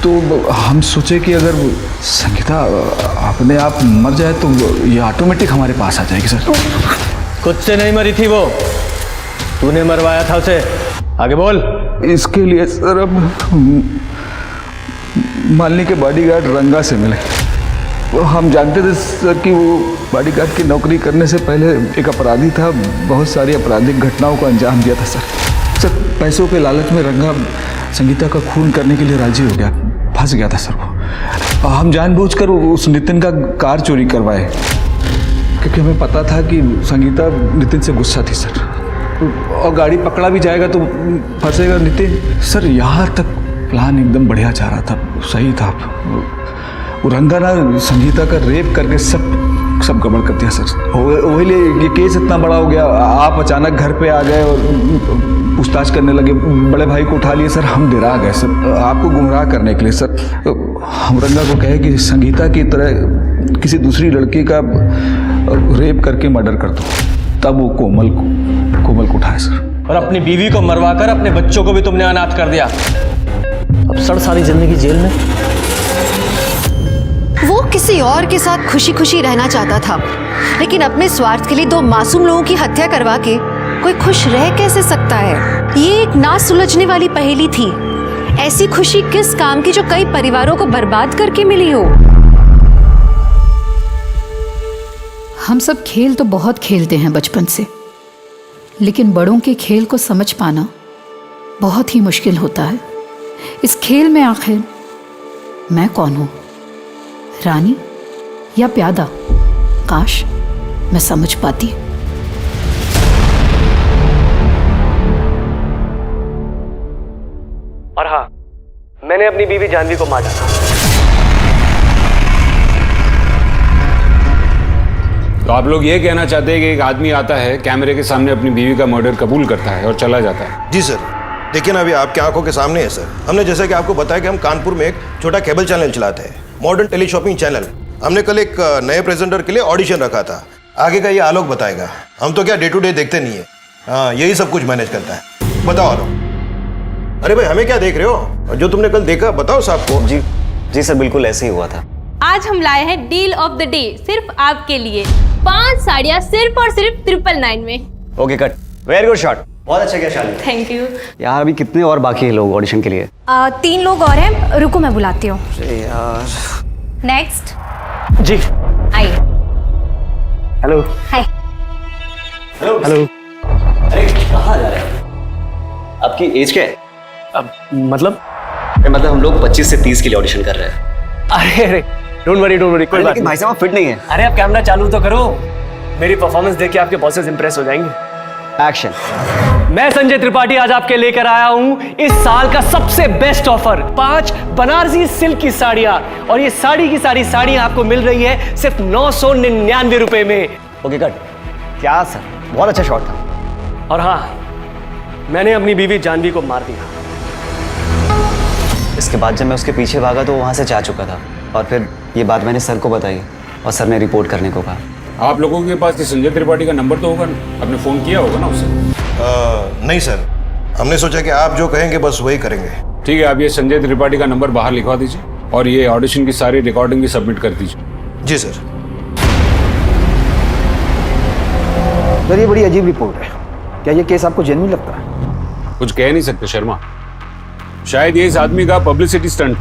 तो हम सोचे कि अगर संगीता अपने आप मर जाए तो ये ऑटोमेटिक हमारे पास आ जाएगी सर। खुद से नहीं मरी थी वो, तूने मरवाया था उसे। आगे बोल। इसके लिए सर अब मालिनी के बॉडीगार्ड रंगा से मिले। हम जानते थे सर कि वो बॉडीगार्ड की नौकरी करने से पहले एक अपराधी था, बहुत सारी आपराधिक घटनाओं को अंजाम दिया था सर। पैसों के लालच में रंगा संगीता का खून करने के लिए राजी हो गया, फंस गया था सर वो। हम जानबूझकर उस नितिन का कार चोरी करवाए, क्योंकि हमें पता था कि संगीता नितिन से गुस्सा थी सर, और गाड़ी पकड़ा भी जाएगा तो फंसेगा नितिन सर। यहाँ तक प्लान एकदम बढ़िया जा रहा था, सही था। वो रंगा ना संगीता का रेप करके सब गड़बड़ कर दिया सर। वही लिए ये केस इतना बड़ा हो गया। आप अचानक घर पे आ गए और पूछताछ करने लगे, बड़े भाई को उठा लिए सर। हम डरा गए सर, आपको गुमराह करने के लिए सर। हम रंगा को कहे कि संगीता की तरह किसी दूसरी लड़की का रेप करके मर्डर कर दो, तब वो कोमल को उठाए सर। और अपनी बीवी को मरवाकर अपने बच्चों को भी तुमने अनाथ कर दिया। अब सर सारी जिंदगी जेल में। वो किसी और के साथ खुशी खुशी रहना चाहता था, लेकिन अपने स्वार्थ के लिए 2 मासूम लोगों की हत्या करवा के कोई खुश रह कैसे सकता है? ये एक ना सुलझने वाली पहेली थी। ऐसी खुशी किस काम की जो कई परिवारों को बर्बाद करके मिली हो? हम सब खेल तो बहुत खेलते हैं बचपन से, लेकिन बड़ों के खेल को समझ पाना बहुत ही मुश्किल होता है। इस खेल में आखिर मैं कौन हूं, रानी या प्यादा? काश मैं समझ पाती। और हाँ, मैंने अपनी बीवी जानवी को मारा था। तो आप लोग ये कहना चाहते हैं कि एक आदमी आता है, कैमरे के सामने अपनी बीवी का मर्डर कबूल करता है और चला जाता है? जी सर, देखिए ना अभी आपकी आंखों के सामने है सर। हमने जैसा कि आपको बताया कि हम कानपुर में एक छोटा केबल चैनल चलाते हैं, मॉडर्न टेली शॉपिंग चैनल। हमने कल एक नए प्रेजेंटर के लिए ऑडिशन रखा था। आगे का ये आलोक बताएगा। हम तो क्या डे टू डे देखते नहीं है, हाँ यही सब कुछ मैनेज करता है। बताओ आलोक। अरे भाई हमें क्या देख रहे हो? जो तुमने कल देखा बताओ साहब को। जी सर, बिल्कुल ऐसे ही हुआ था। आज हम लाए हैं डील ऑफ द डे सिर्फ आपके लिए। 5 साड़ियाँ सिर्फ और सिर्फ 999 में। Okay cut, very good shot, बहुत अच्छा किया शाली। Thank you. यार अभी कितने और बाकी हैं लोग ऑडिशन के लिए? 3 लोग और हैं, रुको मैं बुलाती हूँ। यार नेक्स्ट जी आइए। हेलो। हाय। Hello hello. अरे कहाँ जा रहे हैं? आपकी एज क्या है? अब मतलब हम लोग 25 से 30 के लिए ऑडिशन कर रहे हैं। अरे डोंट वरी कोई बात नहीं। भाई साहब फिट नहीं है। अरे आप कैमरा चालू तो करो, मेरी परफॉर्मेंस देख के आपके बॉसेस इंप्रेस हो जाएंगे। एक्शन। मैं संजय त्रिपाठी आज आपके लेकर आया हूं इस साल का सबसे बेस्ट ऑफर, 5 बनारसी सिल्क की साड़ियां, और ये साड़ी की सारी साड़ियां आपको मिल रही है सिर्फ 999 रुपए में। Okay cut. क्या सर, बहुत अच्छा शॉट था। और हाँ, मैंने अपनी बीवी जानवी को मार दिया। इसके बाद जब मैं उसके पीछे भागा तो वो वहाँ से जा चुका था और फिर ये बात मैंने सर को बताई और सर ने रिपोर्ट करने को कहा। आप लोगों के पास संजय त्रिपाठी का नंबर तो होगा ना, आपने फ़ोन किया होगा ना उसे? नहीं सर, हमने सोचा कि आप जो कहेंगे बस वही करेंगे। ठीक है, आप ये संजय त्रिपाठी का नंबर बाहर लिखवा दीजिए और ये ऑडिशन की सारी रिकॉर्डिंग भी सबमिट कर दीजिए। जी सर। सर ये बड़ी अजीब रिपोर्ट है, क्या ये केस आपको जेन्युइन लगता है? कुछ कह नहीं सकते शर्मा, शायद ये इस आदमी का पब्लिसिटी स्टंट।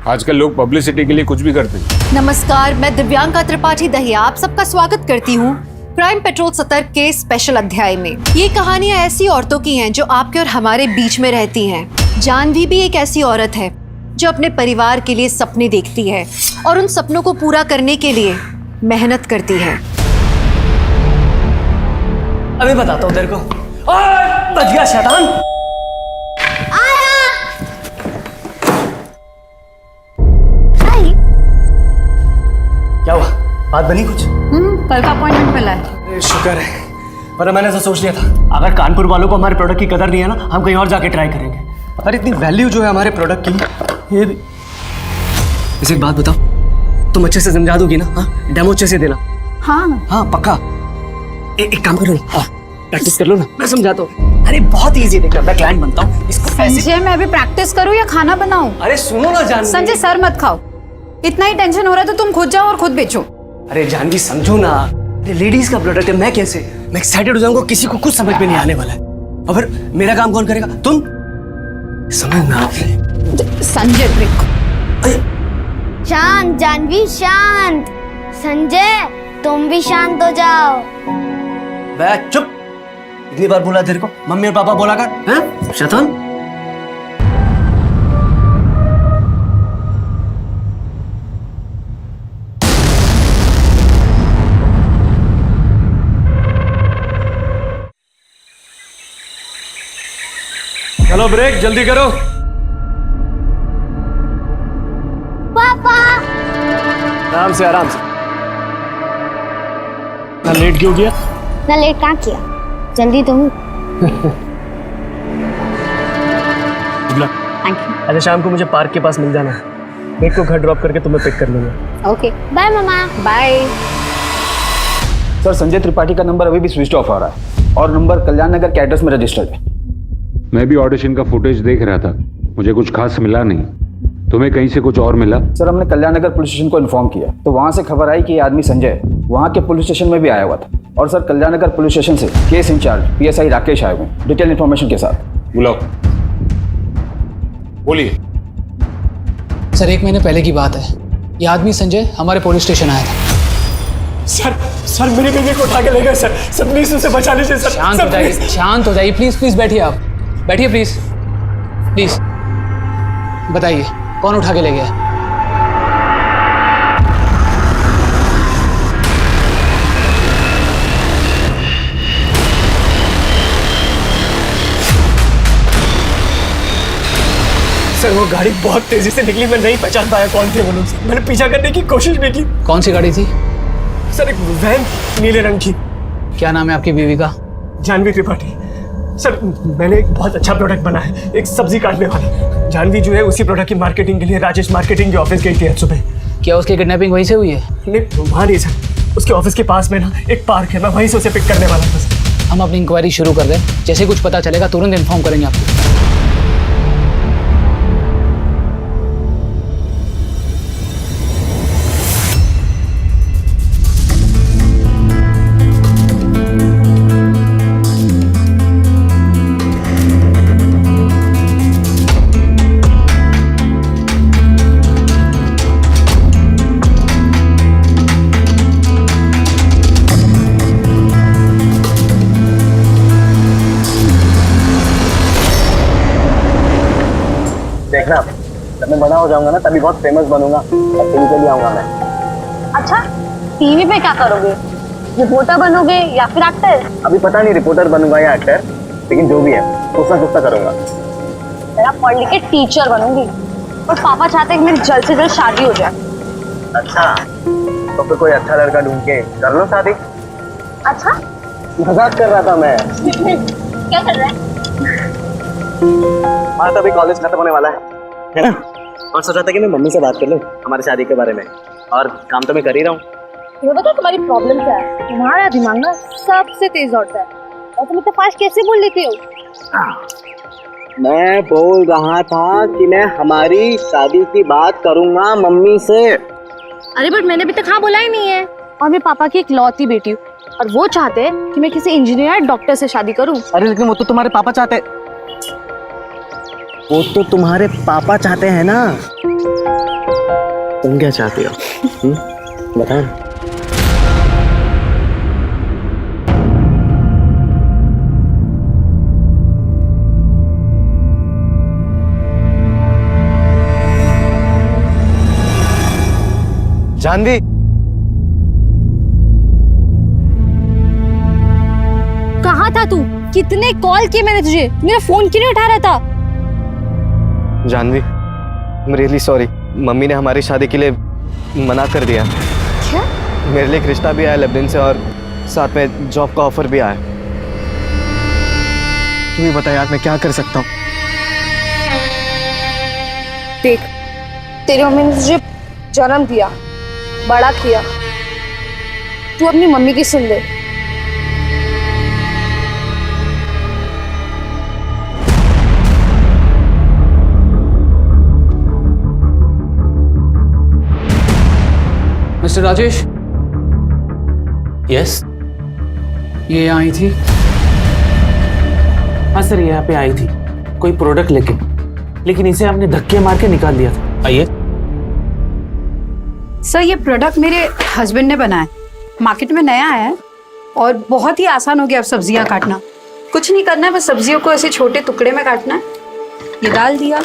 आजकल लोग पब्लिसिटी के लिए कुछ भी करते हैं। नमस्कार, मैं दिव्यांका त्रिपाठी दहिया आप सबका स्वागत करती हूँ क्राइम पेट्रोल सतर्क के स्पेशल अध्याय में। ये कहानियाँ ऐसी औरतों की हैं जो आपके और हमारे बीच में रहती हैं। जानवी भी एक ऐसी औरत है जो अपने परिवार के लिए सपने देखती है और उन सपनों को पूरा करने के लिए मेहनत करती है। अभी बताता हूँ तेरे को। बच गया शैतान। क्या हुआ, बात बनी कुछ? कल का अपॉइंटमेंट मिला है। शुक्र है, पर मैंने ऐसा सोच लिया था अगर कानपुर वालों को हमारे प्रोडक्ट की कदर नहीं है ना, हम कहीं और जाके ट्राई करेंगे। पर इतनी वैल्यू जो है हमारे प्रोडक्ट की, ये भी। इसे एक बात बताओ, तुम अच्छे से समझा दोगी ना? हाँ, डेमो अच्छे से देना। हाँ पक्का। एक काम करो ना, प्रैक्टिस कर लो ना, मैं समझाता हूँ। अरे बहुत इजी, देखना मैं क्लाइंट बनता हूँ। इसको संजय, मैं अभी प्रैक्टिस करूँ या खाना बनाऊँ? अरे सुनो ना जानवी। संजय सर मत खाओ, इतना ही टेंशन हो रहा है तो तुम खुद जाओ और खुद बेचो। अरे जानवी समझो ना, लेडीज का प्रोडक्ट है, मैं कैसे मैं एक्साइटेड हो जाऊंगा, किसी को कुछ समझ में नहीं आने वाला है। और फिर मेरा काम कौन करेगा? तुम समझना। संजय देखो, शांत जानवी शांत। संजय तुम भी शांत हो जाओ। बैठ चुप। इतनी बार बोला तेरे को, मम्मी और पापा बोला कर, हैं शैतान। चलो ब्रेक जल्दी करो। पापा आराम से आराम से। ना लेट क्यों किया? ना लेट कहाँ किया, जल्दी तो हूँ। Thank you. अच्छा शाम को मुझे पार्क के पास मिल जाना है, मेरे को घर ड्रॉप करके तुम्हें पिक कर लूंगा। ओके बाय मामा। बाय। सर संजय त्रिपाठी का नंबर अभी भी स्विच ऑफ आ रहा है और नंबर कल्याण नगर के एड्रेस में रजिस्टर्ड है। मैं भी ऑडिशन का फुटेज देख रहा था, मुझे कुछ खास मिला नहीं। तुम्हें कहीं से कुछ और मिला? सर हमने कल्याण नगर पुलिस स्टेशन को इन्फॉर्म किया तो वहाँ से खबर आई कि ये आदमी संजय वहाँ के पुलिस स्टेशन में भी आया हुआ था। और सर कल्याण नगर पुलिस स्टेशन से केस इंचार्ज PSI राकेश आए हुए डिटेल इन्फॉर्मेशन के साथ। बुलाओ। बोलिए। सर 1 महीने पहले की बात है, ये आदमी संजय हमारे पुलिस स्टेशन आया था। सर मेरी बीवी को उठा के ले गए सर। सब प्लीज उसे बचा लीजिए सर। शांत हो जाइए, शांत हो जाइए, प्लीज प्लीज बैठिए, आप बैठिए प्लीज प्लीज। बताइए कौन उठा के ले गया? सर वो गाड़ी बहुत तेजी से निकली, मैं नहीं पहचान पाया कौन थे वो लोग। मैंने पीछा करने की कोशिश भी की। कौन सी गाड़ी थी? सर एक वैन नीले रंग की। क्या नाम है आपकी बीवी का? जानवी त्रिपाठी। सर मैंने एक बहुत अच्छा प्रोडक्ट बनाया है, एक सब्जी काटने वाली। जानवी जो है उसी प्रोडक्ट की मार्केटिंग के लिए राजेश मार्केटिंग के ऑफिस गई थी आज सुबह। क्या उसकी किडनैपिंग वहीं से हुई है? नहीं वहाँ नहीं सर, उसके ऑफिस के पास में ना एक पार्क है, मैं वहीं से उसे पिक करने वाला था सर। हम अपनी इंक्वायरी शुरू कर दें, जैसे कुछ पता चलेगा तुरंत इन्फॉर्म करेंगे आपको। देखना जब मैं बड़ा हो जाऊंगा ना तभी बहुत फेमस बनूंगा, तब टीवी पे भी आऊंगा मैं। अच्छा टीवी पे क्या करोगे? रिपोर्टर बनोगे या फिर एक्टर? अभी पता नहीं रिपोर्टर बनूंगा या एक्टर, लेकिन जो भी है कुछ ना कुछ तो करूंगा। मेरा पढ़ लिख के टीचर बनूंगी और पापा चाहते हैं कि मेरी जल्द से जल्द शादी हो जाए। अच्छा तो फिर कोई अच्छा लड़का ढूंढ के कर लो शादी। अच्छा मजाक कर रहा था मैं। क्या कर रहा है? हमारा तो अभी कॉलेज खत्म होने वाला है ना? और सोचा था कि मैं मम्मी से बात कर लूँ हमारी शादी के बारे में, और काम तो मैं कर ही रहा हूँ। तुम्हें पता तुम्हारी प्रॉब्लम क्या है? तुम्हारा दिमाग ना सबसे तेज दौड़ता है और तुम इतना फास्ट कैसे बोल लेते हो? मैं बोल रहा था कि मैं हमारी शादी की बात करूंगा मम्मी से। अरे बट मैंने अभी तक हाँ बोला ही नहीं है। और मैं पापा की इकलौती बेटी हूँ और वो चाहते हैं कि मैं किसी इंजीनियर डॉक्टर से शादी करूँ। अरे लेकिन वो तो तुम्हारे पापा चाहते, वो तो तुम्हारे पापा चाहते हैं ना। तुम क्या चाहती हो? बताओ। जानवी, कहाँ था तू? कितने कॉल किए मैंने तुझे, मेरा फोन क्यों नहीं उठा रहा था? Janvi, I am really sorry. Mummy ने हमारी शादी के लिए मना कर दिया। क्या? मेरे लिए एक रिश्ता भी आया लेबनान से और साथ में जॉब का ऑफर भी आया। तुम ही बता यार, मैं क्या कर सकता हूँ? देख, तेरी मम्मी ने तुझे जन्म दिया, बड़ा किया, तू अपनी मम्मी की सुन ले। मिस्टर राजेश। यस। ये यहाँ आई थी? हाँ सर, यहाँ पे आई थी कोई प्रोडक्ट लेके, लेकिन इसे आपने धक्के मार के निकाल दिया था। आइए। सर, ये प्रोडक्ट मेरे हस्बैंड ने बनाया, मार्केट में नया आया है और बहुत ही आसान हो गया अब सब्जियां काटना। कुछ नहीं करना है, बस सब्जियों को ऐसे छोटे टुकड़े में काटना है। ये डाल दिया,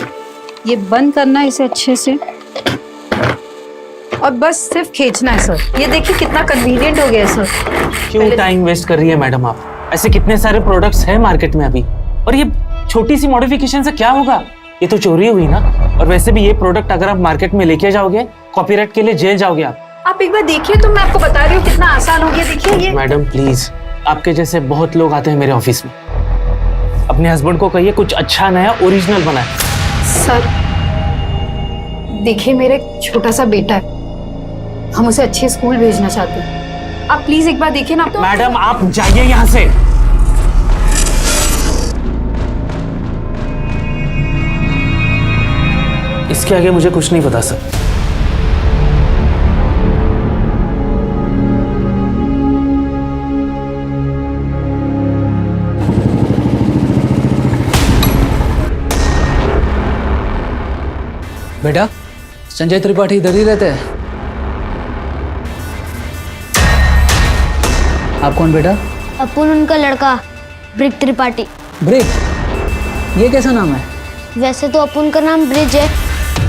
ये बंद करना है इसे अच्छे से और बस सिर्फ खींचना है सर। ये देखिए कितना कन्वीनियंट हो गया है सर। क्यों टाइम वेस्ट कर रही है मैडम आप? ऐसे कितने सारे प्रोडक्ट्स हैं मार्केट में अभी, और ये छोटी सी मॉडिफिकेशन से क्या होगा? ये तो चोरी हुई ना। और वैसे भी ये प्रोडक्ट अगर आप मार्केट में लेके जाओगे, कॉपीराइट के लिए जेल जाओगे आप एक बार देखिए, तो मैं आपको बता रही हूँ कितना आसान हो गया। देखिए ये। मैडम प्लीज, आपके जैसे बहुत लोग आते हैं मेरे ऑफिस में। अपने हस्बैंड को कहिए कुछ अच्छा नया ओरिजिनल बनाए। सर देखिए, मेरा एक छोटा सा बेटा है, हम उसे अच्छे स्कूल भेजना चाहते हैं। आप प्लीज एक बार देखिए ना। तो मैडम आप जाइए यहाँ से। इसके आगे मुझे कुछ नहीं पता सर। बेटा, संजय त्रिपाठी इधर ही रहते हैं? आप कौन बेटा? अपुन उनका लड़का, ब्रिक त्रिपाठी। ब्रिक? ये कैसा नाम है? वैसे तो अपुन का नाम ब्रिज है,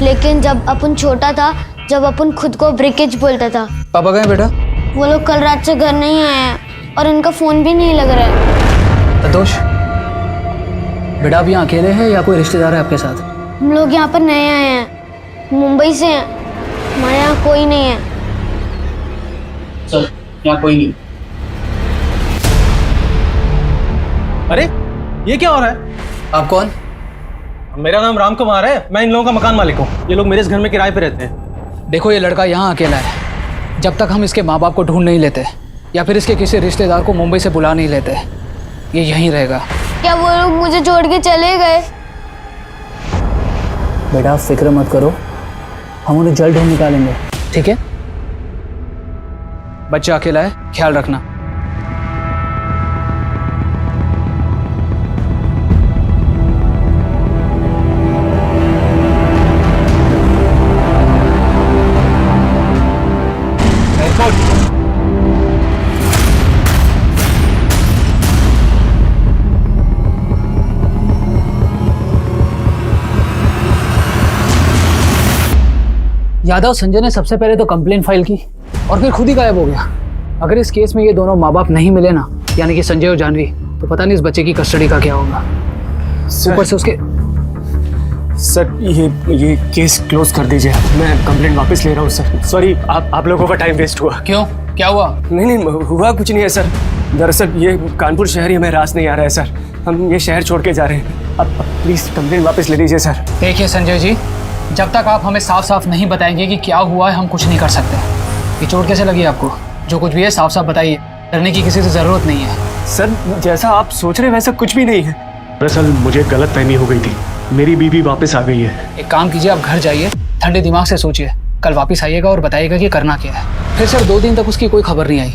लेकिन जब अपुन छोटा था, जब अपुन खुद को ब्रिकेज बोलता था। पापा कहाँ हैं बेटा? वो लोग कल रात से घर नहीं आए हैं और उनका फोन भी नहीं लग रहा है। संतोष, बेटा आप यहाँ अकेले हैं या कोई रिश्तेदार है आपके साथ? हम लोग यहाँ पर नए आए हैं, मुंबई से हैं, हमारे यहाँ कोई नहीं है। सर, यहाँ कोई नहीं। अरे ये क्या हो रहा है? आप कौन? मेरा नाम राम कुमार है, मैं इन लोगों का मकान मालिक हूँ। ये लोग मेरे इस घर में किराए पे रहते हैं। देखो, ये लड़का यहाँ अकेला है। जब तक हम इसके माँ बाप को ढूंढ नहीं लेते या फिर इसके किसी रिश्तेदार को मुंबई से बुला नहीं लेते, ये यहीं रहेगा। क्या वो लोग मुझे छोड़ के चले गए? बेटा फिक्र मत करो, हम उन्हें जल्द ढूंढ निकालेंगे, ठीक है? बच्चा अकेला है, ख्याल रखना। यादव संजय ने सबसे पहले तो कंप्लेंट फाइल की और फिर खुद ही गायब हो गया। अगर इस केस में ये दोनों माँ बाप नहीं मिले ना, यानी कि संजय और जानवी, तो पता नहीं इस बच्चे की कस्टडी का क्या होगा। ऊपर से उसके सर ये केस क्लोज कर दीजिए, मैं कंप्लेंट वापस ले रहा हूँ सर। सॉरी, आप लोगों का टाइम वेस्ट हुआ। क्यों, क्या हुआ? नहीं हुआ कुछ नहीं है सर। दरअसल ये कानपुर शहर ही हमें रास नहीं आ रहा है सर। हम ये शहर छोड़ के जा रहे हैं। अब प्लीज कंप्लेन वापस ले लीजिए सर। देखिए संजय जी, जब तक आप हमें साफ साफ नहीं बताएंगे कि क्या हुआ है, हम कुछ नहीं कर सकते। ये चोट कैसे लगी आपको? जो कुछ भी है साफ साफ बताइए, डरने की किसी से ज़रूरत नहीं है। सर जैसा आप सोच रहे हैं वैसा कुछ भी नहीं है। दरअसल मुझे गलतफहमी हो गई थी, मेरी बीवी वापस आ गई है। एक काम कीजिए, आप घर जाइए, ठंडे दिमाग से सोचिए, कल वापस आइएगा और बताइएगा कि करना क्या है। फिर सर 2 दिन तक उसकी कोई खबर नहीं आई।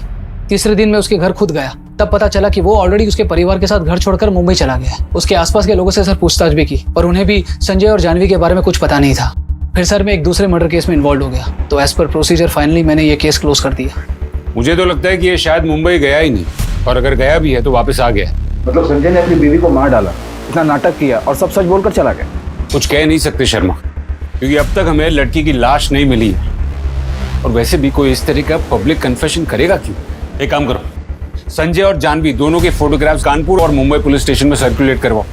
तीसरे दिन मैं उसके घर खुद गया, तब पता चला कि वो ऑलरेडी उसके परिवार के साथ घर छोड़कर मुंबई चला गया। उसके आसपास के लोगों से सर पूछताछ भी की, पर उन्हें भी संजय और जानवी के बारे में कुछ पता नहीं था। फिर सर मैं एक दूसरे मर्डर केस में इन्वॉल्व हो गया, तो एज पर प्रोसीजर फाइनली मैंने ये केस क्लोज कर दिया। मुझे तो लगता है कि ये शायद मुंबई गया ही नहीं, और अगर गया भी है तो वापस आ गया। मतलब संजय ने अपनी बीवी को मार डाला, इतना नाटक किया और सब सच बोलकर चला गया। कुछ कह नहीं सकते शर्मा, क्योंकि अब तक हमें लड़की की लाश नहीं मिली है। और वैसे भी कोई इस तरह का पब्लिक कन्फेशन करेगा क्यों? एक काम करो, संजय और जानवी दोनों के फोटोग्राफ्स कानपुर और मुंबई पुलिस स्टेशन में सर्कुलेट करवाओ।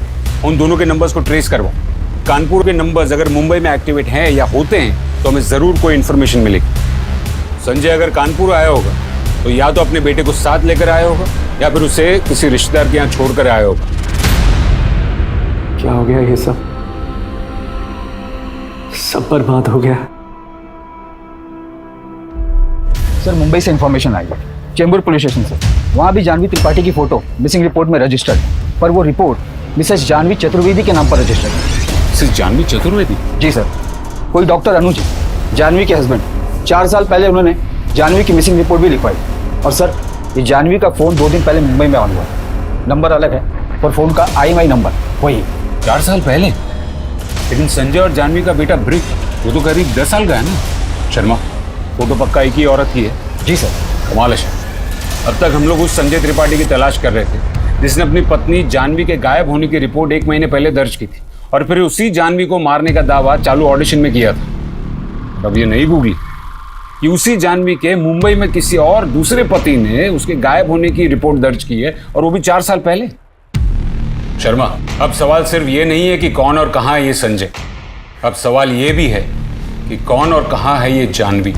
उन दोनों के नंबर्स को ट्रेस करवाओ। कानपुर के नंबर्स अगर मुंबई में एक्टिवेट हैं या होते हैं तो हमें ज़रूर कोई इन्फॉर्मेशन मिलेगी। संजय अगर कानपुर आया होगा तो या तो अपने बेटे को साथ लेकर आया होगा या फिर उसे किसी रिश्तेदार के यहाँ छोड़कर आया होगा। क्या हो गया? ये सब बर्बाद हो गया। सर मुंबई से इन्फॉर्मेशन आई है, चेंबूर पुलिस स्टेशन से। वहाँ भी जानवी त्रिपाठी की फोटो मिसिंग रिपोर्ट में रजिस्टर्ड है, पर वो रिपोर्ट मिसेस जानवी चतुर्वेदी के नाम पर रजिस्टर्ड है। मिसेस जानवी चतुर्वेदी? जी सर, कोई डॉक्टर अनुज, जानवी के हस्बैंड। 4 साल पहले उन्होंने जानवी की मिसिंग रिपोर्ट भी लिखवाई। और सर ये जानवी का फ़ोन 2 दिन पहले मुंबई में ऑन हुआ, नंबर अलग है और फ़ोन का IMI नंबर वही। 4 साल पहले? लेकिन संजय और जानवी का बेटा ब्रिक वो तो करीब 10 साल का है ना। शर्मा, फोटो पक्का एक ही औरत की है? जी सर। कमाल है। अब तक हम लोग उस संजय त्रिपाठी की तलाश कर रहे थे जिसने अपनी पत्नी जानवी के गायब होने की रिपोर्ट 1 महीने पहले दर्ज की थी, और फिर उसी जानवी को मारने का दावा चालू ऑडिशन में किया था। अब ये नहीं गूगली कि उसी जानवी के मुंबई में किसी और दूसरे पति ने उसके गायब होने की रिपोर्ट दर्ज की है, और वो भी 4 साल पहले। शर्मा, अब सवाल सिर्फ ये नहीं है कि कौन और कहाँ है ये संजय, अब सवाल ये भी है कि कौन और कहाँ है ये जानवी।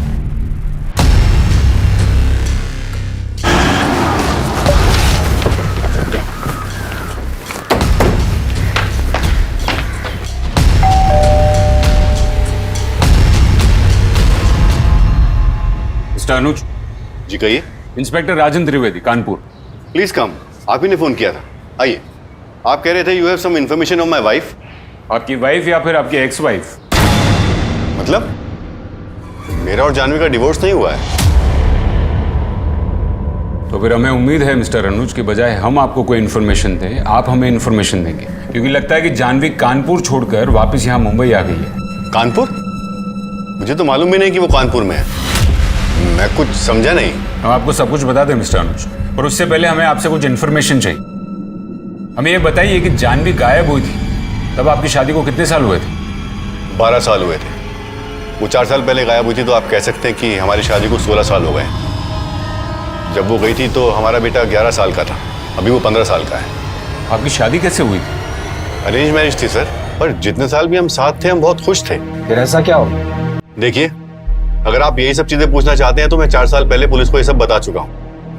मिस्टर अनुज। जी कहिए। Inspector Rajan Trivedi, Kanpur. Please come. आप ही ने फोन किया था, आइए। आप कह रहे थे you have some information on my wife. आपकी वाइफ या फिर आपकी एक्स वाइफ? मतलब मेरा और जानवी का डिवोर्स नहीं हुआ है? तो फिर हमें उम्मीद है मिस्टर अनुज के बजाय हम आपको कोई इन्फॉर्मेशन दें, आप हमें इन्फॉर्मेशन देंगे, क्योंकि लगता है कि जानवी कानपुर छोड़कर वापस यहाँ मुंबई आ गई है। कानपुर? मुझे तो मालूम भी नहीं कि वो कानपुर में है। मैं कुछ समझा नहीं। हम आपको सब कुछ बता दें मिस्टर अनुज, पर उससे पहले हमें आपसे कुछ इन्फॉर्मेशन चाहिए। हमें ये बताइए कि जानवी गायब हुई थी तब आपकी शादी को कितने साल हुए थे? 12 साल हुए थे। वो 4 साल पहले गायब हुई थी, तो आप कह सकते हैं कि हमारी शादी को 16 साल हो गए। जब वो गई थी तो हमारा बेटा 11 साल का था, अभी वो 15 साल का है। आपकी शादी कैसे हुई थी? अरेंज मैरिज थी सर, पर जितने साल भी हम साथ थे हम बहुत खुश थे। फिर ऐसा क्या हो? देखिए, अगर आप यही सब चीजें पूछना चाहते हैं तो मैं 4 साल पहले पुलिस को ये सब बता चुका हूँ।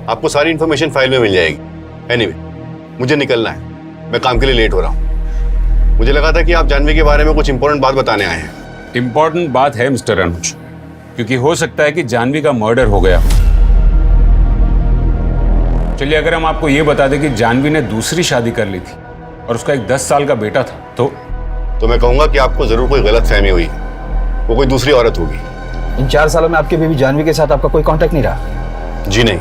आपको सारी इन्फॉर्मेशन फाइल में मिल जाएगी। एनीवे, मुझे निकलना है, मैं काम के लिए लेट हो रहा हूँ। मुझे लगा था कि आप जानवी के बारे में कुछ इंपॉर्टेंट बात बताने आए हैं। इंपॉर्टेंट बात है मिस्टर अनुज, क्योंकि हो सकता है कि जानवी का मर्डर हो गया। चलिए, अगर हम आपको ये बता दें कि जानवी ने दूसरी शादी कर ली थी और उसका एक 10 साल का बेटा था, तो मैं कहूंगा कि आपको जरूर कोई गलत फहमी हुई, वो कोई दूसरी औरत होगी। इन 4 सालों में आपकी बीवी जानवी के साथ आपका कोई कांटेक्ट नहीं रहा? जी नहीं।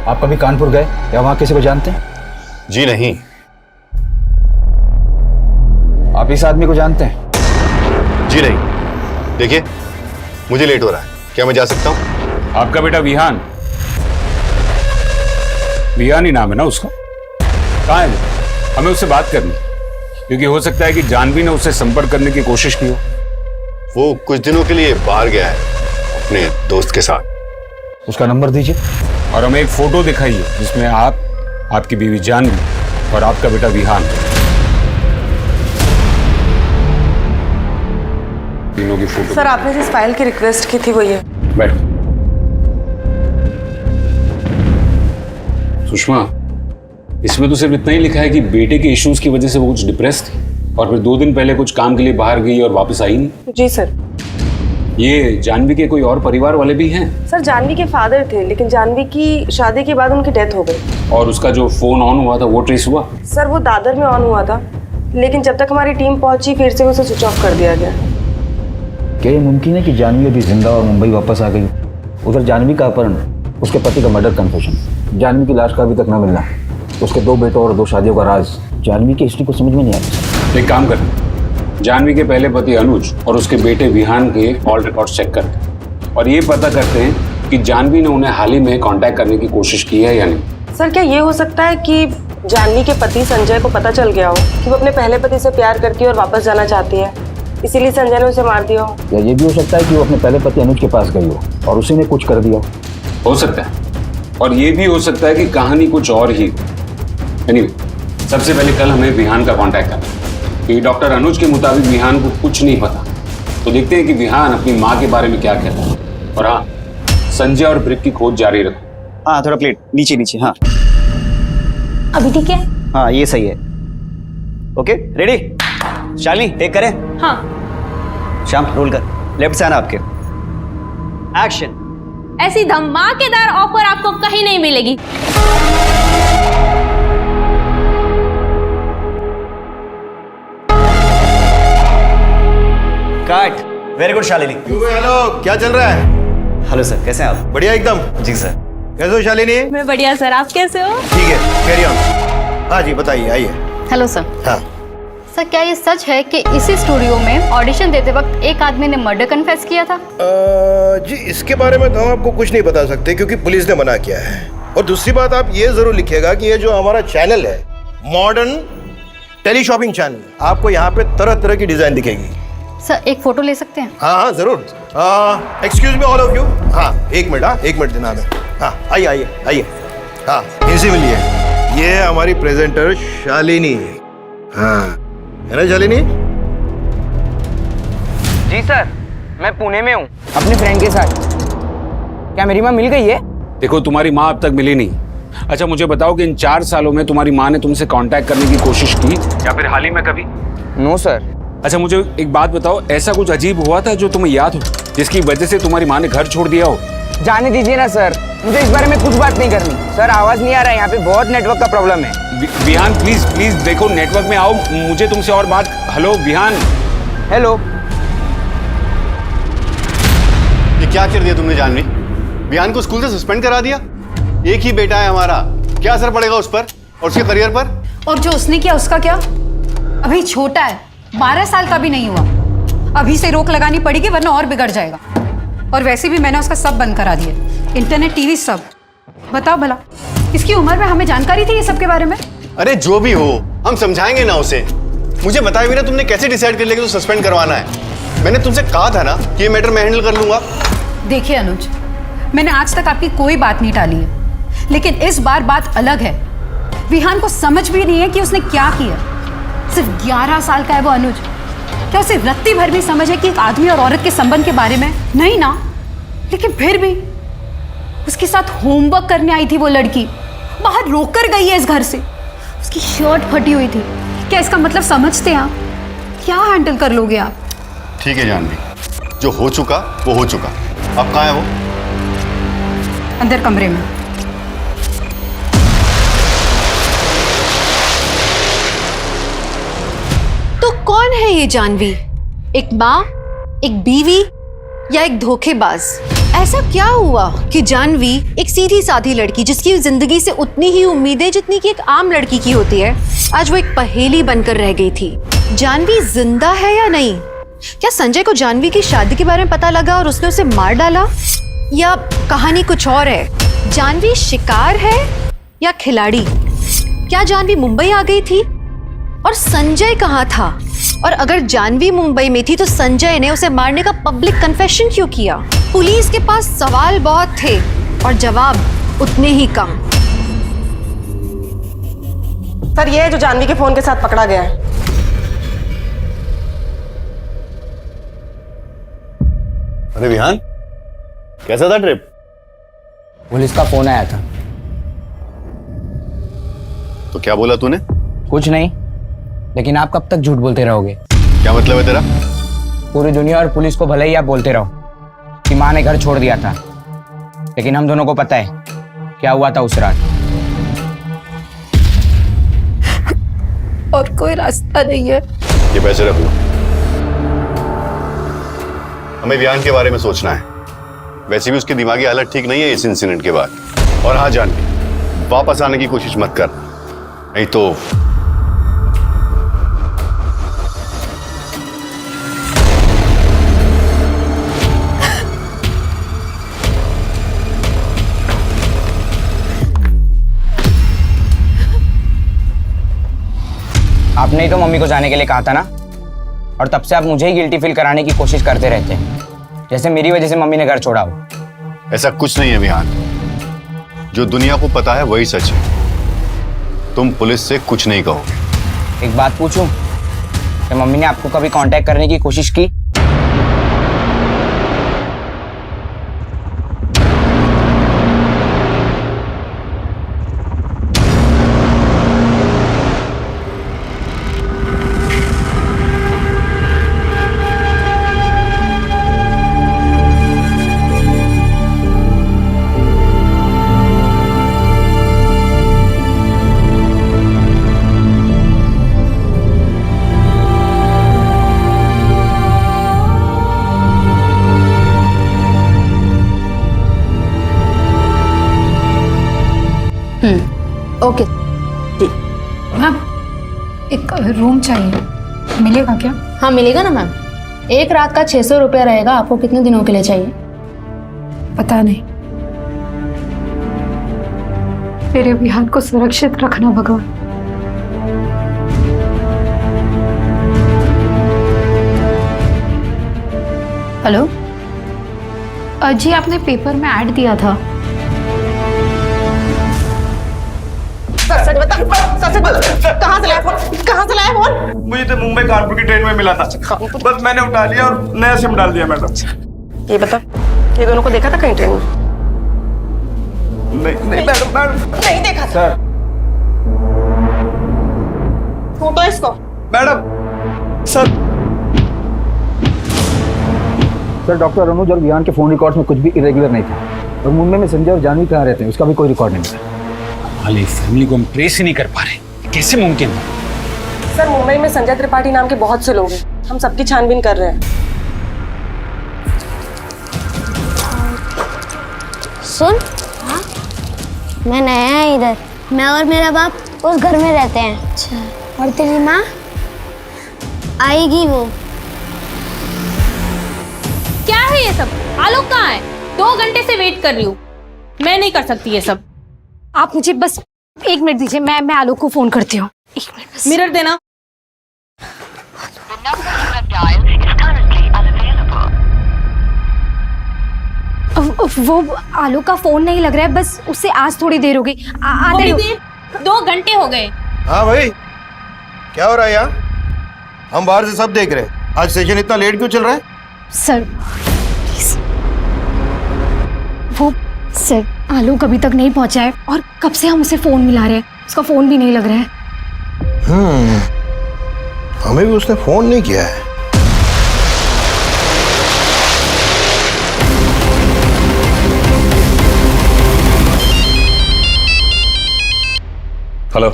आप कभी कानपुर गए या वहां किसी को जानते हैं? जी नहीं। आप इस आदमी को जानते हैं? जी नहीं। देखिए, मुझे लेट हो रहा है, क्या मैं जा सकता हूं? आपका बेटा विहान, विहान ही नाम है ना उसका? कहाँ है? हमें उससे बात करनी, क्योंकि हो सकता है कि जानवी ने उससे संपर्क करने की कोशिश की हो। वो कुछ दिनों के लिए बाहर गया है अपने दोस्त के साथ। उसका नंबर दीजिए और हमें एक फोटो दिखाइए जिसमें आप, आपकी बीवी जानवी और आपका बेटा विहान, तीनों की फोटो। सर, आपने जिस फाइल की रिक्वेस्ट की थी वो ये। बैठो। सुषमा, इसमें तो सिर्फ इतना ही लिखा है कि बेटे के इश्यूज की वजह से वो कुछ डिप्रेस थी। और फिर 2 दिन पहले कुछ काम के लिए बाहर गई और वापस आई नहीं। जी सर। ये जानवी के कोई और परिवार वाले भी हैं? सर जानवी के फादर थे, लेकिन जानवी की शादी के बाद उनकी डेथ हो गई। और उसका जो फोन ऑन हुआ था वो ट्रेस हुआ? सर वो दादर में ऑन हुआ था, लेकिन जब तक हमारी टीम पहुंची फिर से उसे स्विच ऑफ कर दिया गया। क्या ये मुमकिन है कि जानवी अभी जिंदा और मुंबई वापस आ गई? उधर जानवी का अपहरण, उसके पति का मर्डर कन्फेशन, जानवी की लाश का अभी तक न मिलना, उसके 2 बेटों और 2 शादियों का राज, जानवी की हिस्ट्री को समझ में नहीं आता। एक काम कर, जानवी के पहले पति अनुज और उसके बेटे विहान के कॉल रिकॉर्ड चेक करते और ये पता करते हैं कि जानवी ने उन्हें हाल ही में कांटेक्ट करने की कोशिश की है या नहीं। सर क्या ये हो सकता है कि जानवी के पति संजय को पता चल गया हो कि वो अपने पहले पति से प्यार करती है और वापस जाना चाहती है, इसीलिए संजय ने उसे मार दिया हो? या ये भी हो सकता है कि वो अपने पहले पति अनुज के पास गई हो और उसी ने कुछ कर दिया हो सकता है। और ये भी हो सकता है कि कहानी कुछ और ही। एनीवे, सबसे पहले कल हमें विहान का कांटेक्ट करना है कि डॉक्टर अनुज के मुताबिक विहान को कुछ नहीं पता, तो देखते हैं कि विहान अपनी माँ के बारे में क्या कहता है। और हाँ, संजय और ब्रिक की खोज जारी रखो। हाँ थोड़ा प्लेट नीचे नीचे। हाँ अभी ठीक है? हाँ ये सही है। Okay ready? शालिनी टेक करें? हाँ। श्याम रोल कर, लेफ्ट से आना आपके। एक्शन। ऐसी धमाकेदार ऑफर आपको कहीं नहीं मिलेगी। Cut. Very good Shalini. Hello, क्या चल रहा है? हेलो सर, कैसे हैं आप? बढ़िया एकदम। जी सर। कैसे हो शालिनी? मैं बढ़िया सर, आप कैसे हो? ठीक है, कैरी ऑन। हाँ जी बताइए, आइए। Hello sir. हाँ सर क्या ये सच है कि इसी स्टूडियो में ऑडिशन देते वक्त एक आदमी ने मर्डर कन्फेस किया था? जी इसके बारे में तो हम आपको कुछ नहीं बता सकते क्योंकि पुलिस ने मना किया है। और दूसरी बात आप ये जरूर लिखिएगा कि ये जो हमारा चैनल है मॉडर्न टेली शॉपिंग चैनल, आपको यहाँ पे तरह तरह की डिजाइन दिखेगी। सर एक फोटो ले सकते हैं? हाँ हाँ जरूर। Excuse me all of you. हाँ एक मिनट, हाँ 1 मिनट देना हमें। हाँ आइए आइए आइए। हाँ इनसे मिलिए, ये हमारी प्रेजेंटर शालिनी। हाँ है ना शालिनी? जी सर, मैं पुणे में हूँ अपने फ्रेंड के साथ। क्या मेरी माँ मिल गई है? देखो तुम्हारी माँ अब तक मिली नहीं। अच्छा मुझे बताओ कि इन 4 सालों में तुम्हारी माँ ने तुमसे कांटेक्ट करने की कोशिश की या फिर हाल ही में कभी? No sir. अच्छा मुझे एक बात बताओ, ऐसा कुछ अजीब हुआ था जो तुम्हें याद हो, जिसकी वजह से तुम्हारी माँ ने घर छोड़ दिया हो? जाने दीजिए ना सर, मुझे इस बारे में कुछ बात नहीं करनी। सर आवाज नहीं आ रहा है, यहाँ पे बहुत नेटवर्क का प्रॉब्लम है। विहान प्लीज प्लीज देखो, नेटवर्क में आओ, मुझे तुमसे और बात। हेलो विहान। हेलो। ये क्या कर दिया तुमने जानवी? विहान को स्कूल से सस्पेंड करा दिया? एक ही बेटा है हमारा, क्या असर पड़ेगा उस पर और उसके करियर पर? और जो उसने किया उसका क्या? अभी छोटा है, 12 साल का भी नहीं हुआ। अभी से रोक लगानी पड़ेगी वरना और बिगड़ जाएगा। और वैसे भी मैंने उसका सब बंद करा दिया, इंटरनेट टीवी सब। बताओ भला इसकी उम्र में हमें जानकारी थी ये सब के बारे में? अरे जो भी हो, हम समझाएंगे ना उसे। मुझे बताए बिना तुमने कैसे डिसाइड कर लिया कि तो सस्पेंड करवाना है? मैंने तुमसे कहा था ना कि ये मैटर मैं हैंडल कर लूंगा। देखिए अनुज, मैंने आज तक आपकी कोई बात नहीं टाली है, लेकिन इस बार बात अलग है। विहान को समझ भी नहीं है कि उसने क्या किया। सिर्फ 11 साल का है वो अनुज। क्या उसे रत्ती भर भी समझ है कि एक आदमी और औरत के संबंध के बारे में? नहीं ना। लेकिन फिर भी उसके साथ होमवर्क करने आई थी वो लड़की, बाहर रोक कर गई है इस घर से। उसकी शर्ट फटी हुई थी। क्या इसका मतलब समझते हैं आप? क्या हैंडल कर लोगे आप? ठीक है जानवी, जो हो चुका वो हो चुका। अब कहाँ है वो? अंदर कमरे में। तो कौन है ये जानवी? एक माँ, एक बीवी या एक धोखेबाज? ऐसा क्या हुआ कि जानवी एक सीधी साधी लड़की जिसकी जिंदगी से उतनी ही उम्मीदें जितनी कि एक आम लड़की की होती है, आज वो एक पहेली बनकर रह गई थी। जानवी जिंदा है या नहीं? क्या संजय को जानवी की शादी के बारे में पता लगा और उसने उसे मार डाला? या कहानी कुछ और है? जानवी शिकार है या खिलाड़ी? क्या जानवी मुंबई आ गई थी और संजय कहाँ था? और अगर जानवी मुंबई में थी तो संजय ने उसे मारने का पब्लिक कन्फेशन क्यों किया? पुलिस के पास सवाल बहुत थे और जवाब उतने ही कम। सर ये है जो जानवी के फोन के साथ पकड़ा गया है। अरे विहान, कैसा था ट्रिप? पुलिस का फोन आया था। तो क्या बोला तूने? कुछ नहीं, लेकिन आप कब तक झूठ बोलते रहोगे? क्या मतलब है तेरा? पूरी दुनिया और पुलिस को भले ही आप बोलते रहो कि माँ ने घर छोड़ दिया था, लेकिन हम दोनों को पता है क्या हुआ था उस रात। और कोई रास्ता नहीं है। ये पैसे रख लो, हमें विहान के बारे में सोचना है। वैसे भी उसकी दिमागी हालत ठीक नहीं है इस इंसिडेंट के बाद। और हाँ जानवी, वापस आने की कोशिश मत कर, नहीं तो आपने ही तो मम्मी को जाने के लिए कहा था ना, और तब से आप मुझे ही गिल्टी फील कराने की कोशिश करते रहते हैं, जैसे मेरी वजह से मम्मी ने घर छोड़ा हो। ऐसा कुछ नहीं है विहान, जो दुनिया को पता है वही सच है। तुम पुलिस से कुछ नहीं कहोगे। एक बात पूछूं, क्या मम्मी ने आपको कभी कांटेक्ट करने की कोशिश की? ओके मैम, एक रूम चाहिए, मिलेगा क्या? हाँ मिलेगा ना मैम। एक रात का 600 रुपया रहेगा। आपको कितने दिनों के लिए चाहिए? पता नहीं। मेरे विहान को सुरक्षित रखना भगवान। हेलो जी, आपने पेपर में ऐड दिया था। सच बता, कहाँ से लाया फोन? कहाँ से लाया फोन? मुझे तो मुंबई कानपुर की ट्रेन में मिला था, बस मैंने उठा लिया और नया सिम डाल दिया मैडम। ये बता, ये दोनों को देखा था कहीं ट्रेन में? नहीं मैडम, नहीं देखा था। सर फोटो इसको। मैडम सर डॉक्टर अनुज और विहान के फोन रिकॉर्ड्स में कुछ भी इरेगुलर नहीं था, और मुंबई में संजय और जानवी कहाँ रहते हैं उसका भी कोई रिकॉर्ड नहीं मिला। हाली फैमिली को हम ट्रेस ही नहीं कर पा रहे, कैसे मुमकिन है? सर मुंबई में संजय त्रिपाठी नाम के बहुत से लोग हैं, हम सबकी छानबीन कर रहे हैं। सुन, हाँ? मैं नया है इधर। मैं और मेरा बाप उस घर में रहते हैं। अच्छा। और तेरी माँ आएगी वो। क्या है ये सब? आलोक कहाँ है? 2 घंटे से वेट कर रही हूँ। मैं नहीं कर सकती ये सब। आप मुझे बस 1 मिनट दीजिए, मैं आलोक को फोन करती हूँ। 1 मिनट बस। मिरर देना। वो आलोक का फोन नहीं लग रहा है, बस उससे आज थोड़ी देर हो गई। थोड़ी देर? 2 घंटे हो गए। हाँ भाई, क्या हो रहा है यहाँ? हम बाहर से सब देख रहे हैं। आज सेशन इतना लेट क्यों चल रहा है? सर प्लीज, वो सर आलोक अभी तक नहीं पहुंचा है, और कब से हम उसे फोन मिला रहे हैं, उसका फोन भी नहीं लग रहा है। हमें भी उसने फोन नहीं किया है। हेलो,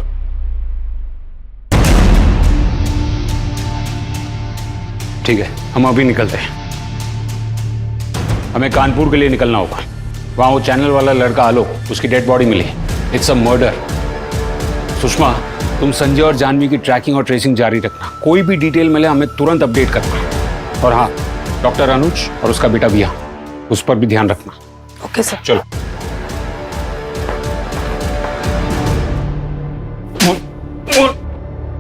ठीक है, हम अभी निकलते हैं। हमें कानपुर के लिए निकलना होगा। वहाँ वो चैनल वाला लड़का आलोक, उसकी डेड बॉडी मिली। It's a murder. सुषमा, तुम संजय और जानवी की ट्रैकिंग और ट्रेसिंग जारी रखना। कोई भी डिटेल मिले हमें तुरंत अपडेट करना। और हाँ, डॉक्टर अनुज और उसका बेटा विहान, उस पर भी ध्यान रखना। Okay sir. चलो।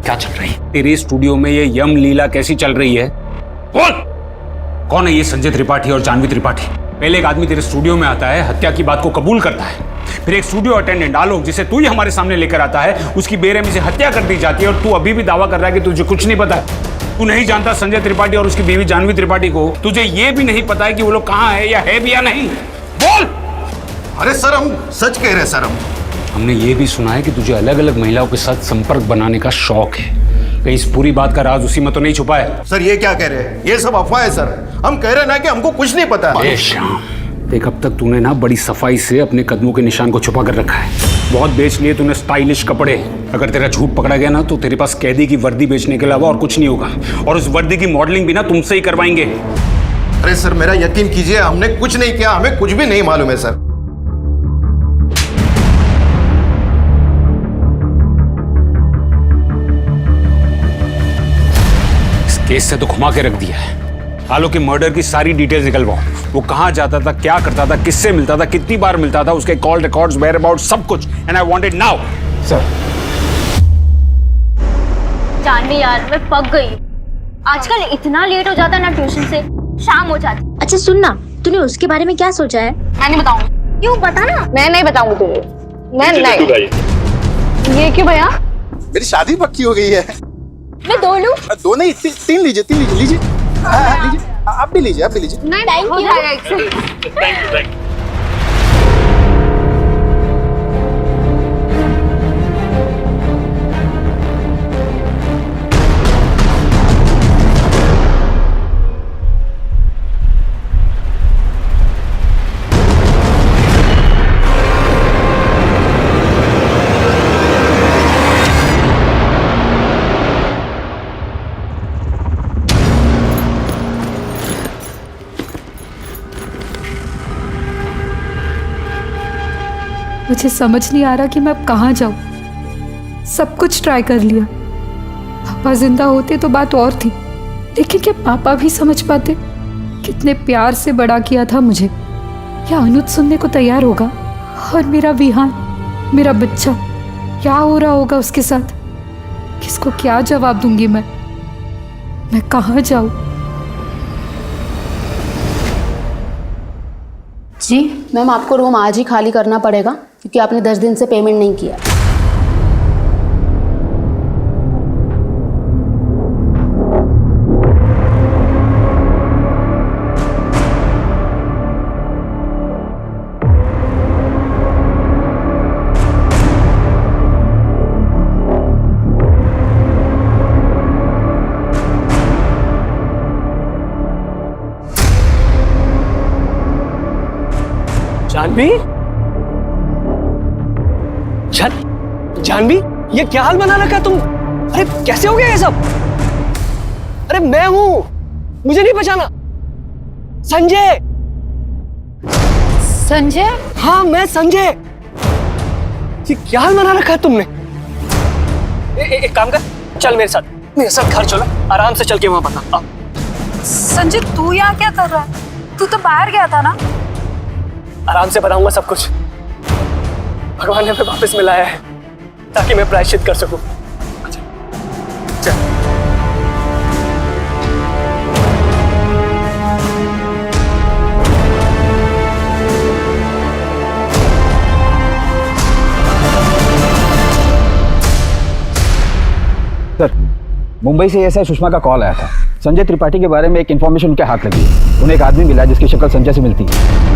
क्या चल रही है तेरे स्टूडियो में? ये यम लीला कैसी चल रही है? बोल, कौन है ये संजय त्रिपाठी और जानवी त्रिपाठी? पहले एक आदमी तेरे स्टूडियो में आता है, हत्या की बात को कबूल करता है, फिर एक स्टूडियो अटेंडेंट आलोक, जिसे तू ही हमारे सामने लेकर आता है, उसकी बेरहमी से हत्या कर दी जाती है, और तू अभी भी दावा कर रहा है कि तुझे कुछ नहीं पता है। तू नहीं जानता संजय त्रिपाठी और उसकी बीवी जानवी त्रिपाठी को? तुझे ये भी नहीं पता है कि वो लोग कहाँ है या है भी या नहीं? बोल। अरे सर, हम सच कह रहे हैं सर। हमने ये भी सुना है कि तुझे अलग अलग महिलाओं के साथ संपर्क बनाने का शौक है। कहीं इस पूरी बात का राज उसी में तो नहीं छुपा है? सर ये क्या कह रहे हैं? ये सब अफवाह है सर। हम कह रहे हैं ना कि हमको कुछ नहीं पता। अरे श्याम, देख अब तक तूने ना बड़ी सफाई से अपने कदमों के निशान को छुपा कर रखा है। बहुत बेच लिए तूने स्टाइलिश कपड़े। अगर तेरा झूठ पकड़ा गया ना तो तेरे पास कैदी की वर्दी बेचने के अलावा और कुछ नहीं होगा, और उस वर्दी की मॉडलिंग भी ना तुमसे ही करवाएंगे। अरे सर मेरा यकीन कीजिए, हमने कुछ नहीं किया, हमें कुछ भी नहीं मालूम है सर। इस केस से तो घुमा के रख दिया है। आलोक के मर्डर की सारी डिटेल्स निकलवाओ। वो कहां जाता था, क्या करता था, किससे मिलता था, कितनी बार मिलता था, उसके कॉल रिकॉर्ड्स, वेयर अबाउट, सब कुछ। And I want it now. Sir Janvi यार, मैं पक गई। आजकल इतना लेट हो जाता ना ट्यूशन से, शाम हो जाती। अच्छा सुन ना, तूने उसके बारे में क्या सोचा है? मैं नहीं बताऊंगी। क्यों? बता ना। मैं नहीं बताऊंगी तुझे। मैं नहीं। ये क्यों भैया? मेरी शादी पक्की हो गई है। मैं दो लूं? दो नहीं, तीन लीजिए, लीजिए। आप भी लीजिए, नहीं, थैंक यू। मुझे समझ नहीं आ रहा कि मैं अब कहाँ जाऊँ। सब कुछ ट्राई कर लिया। पापा जिंदा होते तो बात और थी, लेकिन क्या पापा भी समझ पाते? कितने प्यार से बड़ा किया था मुझे। क्या अनुज सुनने को तैयार होगा? और मेरा विहान, मेरा बच्चा, क्या हो रहा होगा उसके साथ? किसको क्या जवाब दूंगी मैं कहाँ जाऊँ? जी मैम, आपको रूम आज ही खाली करना पड़ेगा क्योंकि आपने 10 दिन से पेमेंट नहीं किया। जानवी? जानवी, ये क्या हाल बना रखा है तुम? अरे कैसे हो गया ये सब? अरे मैं हूं, मुझे नहीं पहचाना? संजय। संजय? हाँ मैं संजय। ये क्या हाल बना रखा है तुमने? एक काम कर, चल मेरे साथ घर चलो, आराम से चल के वहां बता। संजय तू यहाँ क्या कर रहा है? तू तो बाहर गया था ना? आराम से बताऊंगा सब कुछ। भगवान ने हमें वापस मिलाया है ताकि मैं प्रायश्चित कर सकूं। चल। सर, मुंबई से एसआई सुषमा का कॉल आया था। संजय त्रिपाठी के बारे में एक इन्फॉर्मेशन उनके हाथ लगी है। उन्हें एक आदमी मिला जिसकी शक्ल संजय से मिलती है।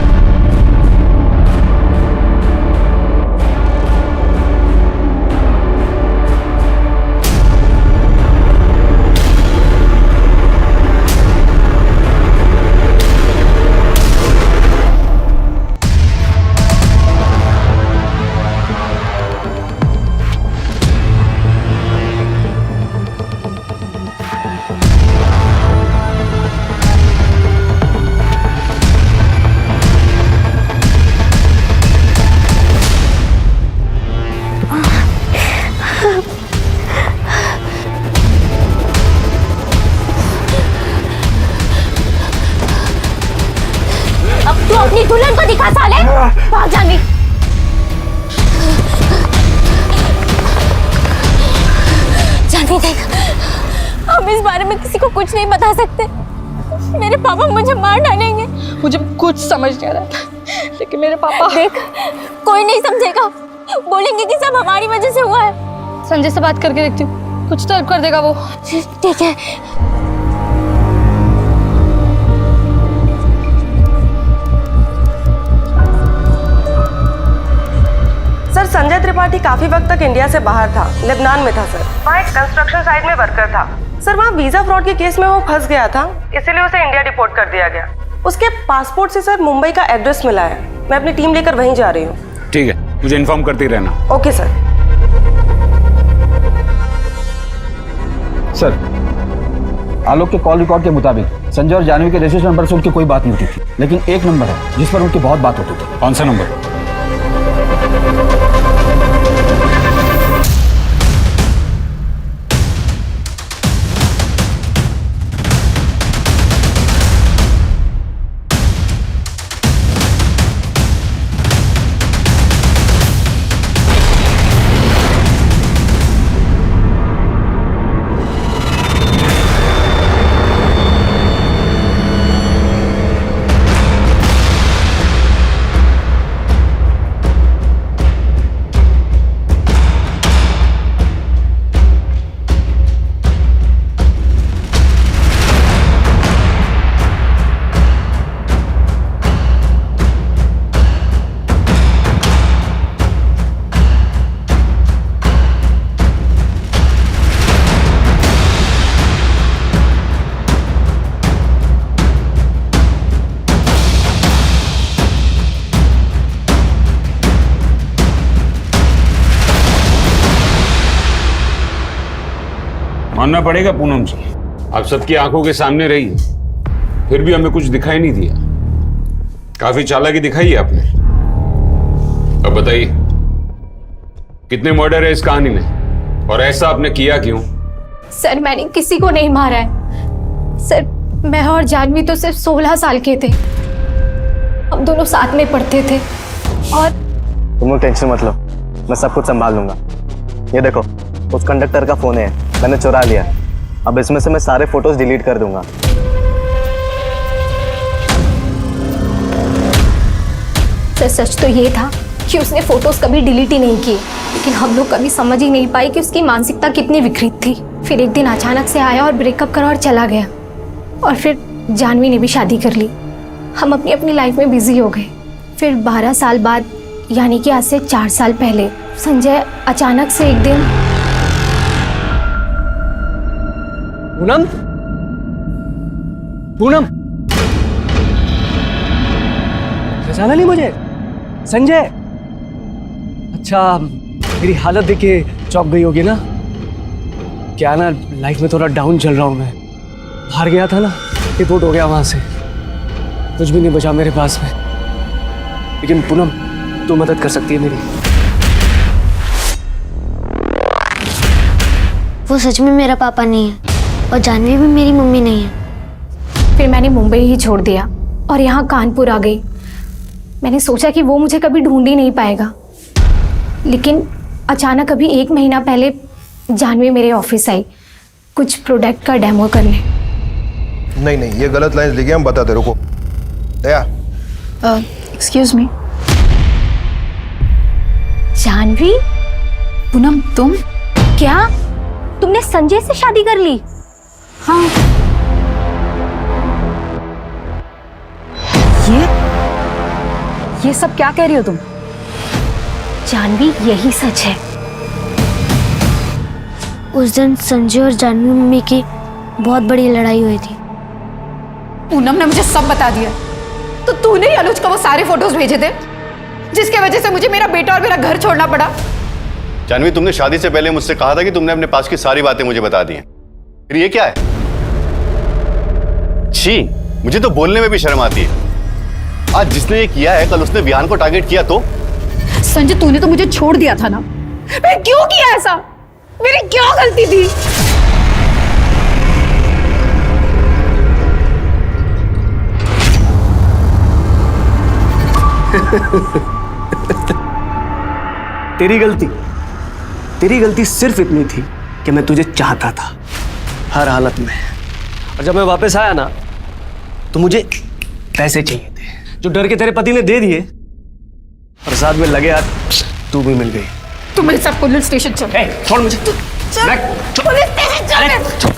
तू अपनी दुल्हन को दिखा साले। भाग जानवी। जानवी देख, हम इस बारे में किसी को कुछ नहीं बता सकते। मेरे पापा मुझे मार डालेंगे। मुझे कुछ समझ नहीं आ रहा, लेकिन मेरे पापा। देख, कोई नहीं समझेगा, बोलेंगे कि सब हमारी वजह से हुआ है। संजय से बात करके देखती हूँ, कुछ तो हेल्प कर देगा वो। ठीक है। सर संजय त्रिपाठी काफी वक्त तक इंडिया से बाहर था, लेबनान में था सर। वहाँ एक कंस्ट्रक्शन साइट में वर्कर था सर। वहाँ वीजा फ्रॉड के केस में वो फंस गया था, इसीलिए उसे इंडिया डिपोर्ट कर दिया गया। उसके पासपोर्ट से सर मुंबई का एड्रेस मिला है। मैं अपनी टीम लेकर वहीं जा रही हूँ। ठीक है, मुझे इन्फॉर्म करते ही रहना। Okay sir. सर, आलोक के कॉल रिकॉर्ड के मुताबिक संजय और जानवी के रजिस्ट्रेशन नंबर से उनकी कोई बात नहीं होती थी, लेकिन एक नंबर है जिस पर उनकी बहुत बात होती थी। कौन सा नंबर? मानना पड़ेगा पूनम जी, आप सबकी आंखों के सामने रही, फिर भी हमें कुछ दिखाई नहीं दिया। काफी चालाकी दिखाई है आपने। अब बताइए, कितने मर्डर है इस कहानी में और ऐसा आपने किया क्यों? सर, मैंने किसी को नहीं मारा है सर। मैं और जानवी तो सिर्फ 16 साल के थे। हम दोनों साथ में पढ़ते थे। और तुम लोग टेंशन मत लो, मैं सब कुछ संभाल लूंगा। ये देखो, उस कंडक्टर का फोन है, मैंने चुरा लिया। अब इसमें से मैं सारे फोटोज डिलीट कर दूंगा। सर, सच तो ये था कि उसने फोटोज कभी डिलीट ही नहीं किए, लेकिन हम लोग कभी समझ ही नहीं पाए कि उसकी मानसिकता कितनी विकृत थी। फिर एक दिन अचानक से आया और ब्रेकअप करा और चला गया। और फिर जानवी ने भी शादी कर ली। हम अपनी अपनी लाइफ में बिजी हो गए। फिर 12 साल बाद, यानी कि आज से 4 साल पहले, संजय अचानक से एक दिन। पूनम, पूनम, पहचाना नहीं मुझे? संजय। अच्छा, मेरी हालत देख के चौंक गई होगी ना? क्या ना, लाइफ में थोड़ा डाउन चल रहा हूं मैं। हार गया था ना, रिपोर्ट हो गया वहां से, कुछ भी नहीं बचा मेरे पास में। लेकिन पूनम, तू मदद कर सकती है मेरी। वो सच में मेरा पापा नहीं है और जानवी भी मेरी मम्मी नहीं है। फिर मैंने मुंबई ही छोड़ दिया और यहाँ कानपुर आ गई। मैंने सोचा कि वो मुझे कभी ढूंढ ही नहीं पाएगा, लेकिन अचानक अभी 1 महीना पहले जानवी मेरे ऑफिस आई कुछ प्रोडक्ट का डेमो करने। नहीं, ये गलत लाइन लिखे, हम बताते, रुको। दया, एक्सक्यूज मी। जानवी? पूनम, तुम? क्या तुमने संजय से शादी कर ली? हाँ। ये सब क्या कह रही हो तुम? जानवी, यही सच है। उस दिन संजय और जानवी मम्मी की बहुत बड़ी लड़ाई हुई थी। पूनम ने मुझे सब बता दिया। तो तूने ही अनुज को वो सारे फोटोज भेजे थे जिसके वजह से मुझे मेरा बेटा और मेरा घर छोड़ना पड़ा। जानवी, तुमने शादी से पहले मुझसे कहा था कि तुमने अपने पास की सारी बातें मुझे बता दी हैं। फिर ये क्या है? छी, मुझे तो बोलने में भी शर्म आती है। आज जिसने ये किया है, कल उसने विहान को टारगेट किया तो? संजय, तूने तो मुझे छोड़ दिया था ना। मैं क्यों किया ऐसा? मेरी क्या गलती थी? तेरी गलती सिर्फ इतनी थी कि मैं तुझे चाहता था हर हालत में। और जब मैं वापस आया ना, तो मुझे पैसे चाहिए थे जो डर के तेरे पति ने दे दिए, और साथ में लगे हाथ तू भी मिल गई। तू मेरे साथ पुलिस स्टेशन चल। छोड़ मुझे। पुलिस स्टेशन चल।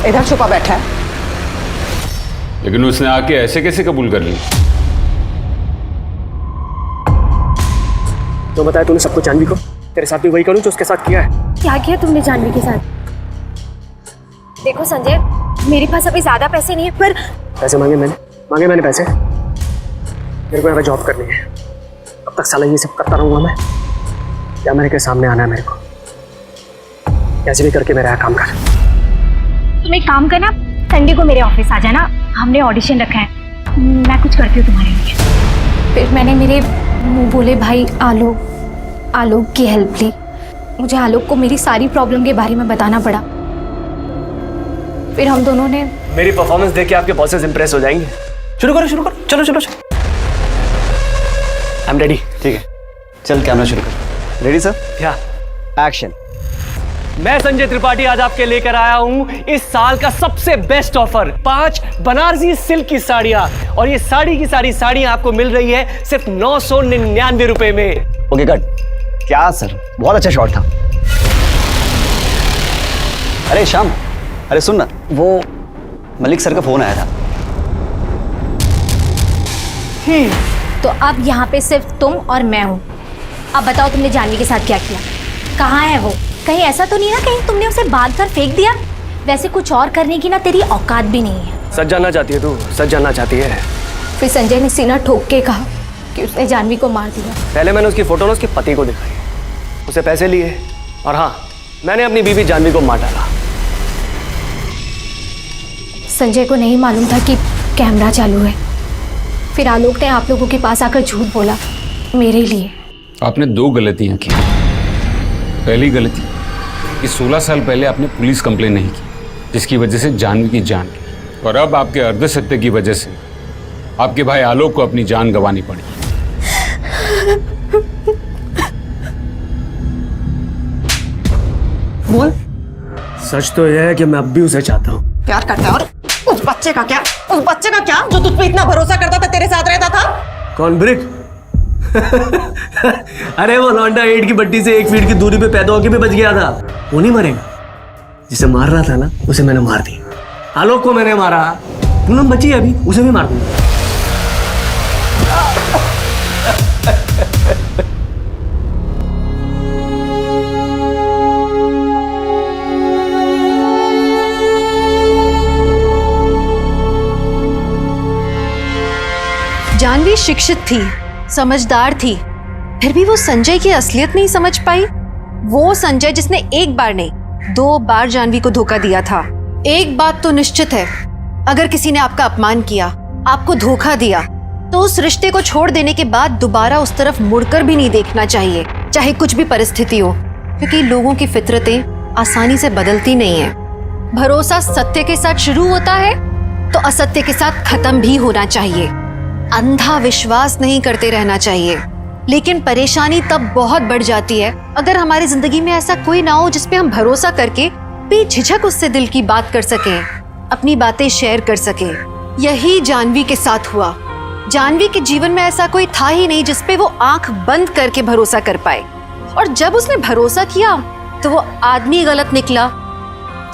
इधर छुपा बैठा है। लेकिन उसने आके ऐसे कैसे कबूल कर ली? तो बताया तूने सबको जानवी को, तेरे साथ भी वही करूं जो उसके साथ किया है। क्या किया तुमने जानवी के साथ? देखो संजय, मेरे पास अभी ज्यादा पैसे नहीं है, पर पैसे मांगे मैंने पैसे। मेरे को यहाँ पे जॉब करनी है। अब तक साला ये सब करता रहूंगा मैं, या मेरे के सामने आना है मेरे को? कैसे भी करके मेरा काम कर। तुम एक काम करना, संडे को मेरे ऑफिस आ जाना, हमने ऑडिशन रखा है, मैं कुछ करती हूँ तुम्हारे लिए। फिर मैंने मेरे मुंह बोले भाई आलोक की हेल्प ली। मुझे आलोक को मेरी सारी प्रॉब्लम के बारे में बताना पड़ा। फिर हम दोनों ने मेरी परफॉर्मेंस देख के आपके बॉसेस इंप्रेस हो जाएंगे। शुरू करो चलो। I am ready. ठीक है, चल कैमरा शुरू कर। Ready sir? क्या? एक्शन। मैं संजय त्रिपाठी आज आपके लेकर आया हूं इस साल का सबसे बेस्ट ऑफर, 5 बनारसी सिल्क की साड़ियां, और ये साड़ी की सारी साड़ियां आपको मिल रही है सिर्फ 999 रुपए में। Okay cut. क्या सर, बहुत अच्छा शॉट था। अरे श्याम, अरे सुन ना, वो मलिक सर का फोन आया था। तो अब यहाँ पे सिर्फ तुम और मैं हूँ। अब बताओ तुमने जानवी के साथ क्या किया? कहाँ है वो? कहीं ऐसा तो नहीं ना कहीं तुमने उसे बांध कर फेंक दिया? वैसे कुछ और करने की ना तेरी औकात भी नहीं है। सच जानना चाहती है तू? सच जानना चाहती है? फिर संजय ने सीना ठोक के कहा कि उसने जानवी को मार दिया। पहले मैंने उसकी फोटो ना उसके पति को दिखाई, उसे पैसे लिए, और हाँ, मैंने अपनी बीवी जानवी को मार डाला। संजय को नहीं मालूम था कि कैमरा चालू है। फिर आलोक ने आप लोगों के पास आकर झूठ बोला मेरे लिए। आपने 2 गलतियां की। पहली गलती कि 16 साल पहले आपने पुलिस कंप्लेन नहीं की, जिसकी वजह से जानवी की जान गई, और अब आपके अर्धसत्य की वजह से आपके भाई आलोक को अपनी जान गंवानी पड़ी। बोल। सच तो यह है कि मैं अब भी उसे चाहता हूँ। प्यार करता है, और उस बच्चे का क्या जो तुझ पे इतना भरोसा करता था, तेरे साथ रहता था? कौन? ब्रिक? अरे वो लौंडा 8 की बट्टी से 1 फीट की दूरी पे पैदा होके भी बच गया था। वो नहीं मरेगा। जिसे मार रहा था ना, उसे मैंने मार दिया। आलोक को मैंने मारा, पूनम बची है अभी, उसे भी मार दूंगा। जानवी शिक्षित थी, समझदार थी, फिर भी वो संजय की असलियत नहीं समझ पाई। वो संजय जिसने एक बार नहीं 2 बार जानवी को धोखा दिया था। एक बात तो निश्चित है, अगर किसी ने आपका अपमान किया, आपको धोखा दिया, तो उस रिश्ते को छोड़ देने के बाद दोबारा उस तरफ मुड़कर भी नहीं देखना चाहिए, चाहे कुछ भी परिस्थिति हो, क्योंकि लोगों की फितरतें आसानी से बदलती नहीं है। भरोसा सत्य के साथ शुरू होता है तो असत्य के साथ खत्म भी होना चाहिए। अंधा विश्वास नहीं करते रहना चाहिए। लेकिन परेशानी तब बहुत बढ़ जाती है अगर हमारी जिंदगी में ऐसा कोई ना हो जिस पे हम भरोसा करके बेझिझक उससे दिल की बात कर सकें, अपनी बातें शेयर कर सकें। यही जानवी के साथ हुआ। जानवी के जीवन में ऐसा कोई था ही नहीं जिस पे वो आंख बंद करके भरोसा कर पाए, और जब उसने भरोसा किया तो वो आदमी गलत निकला।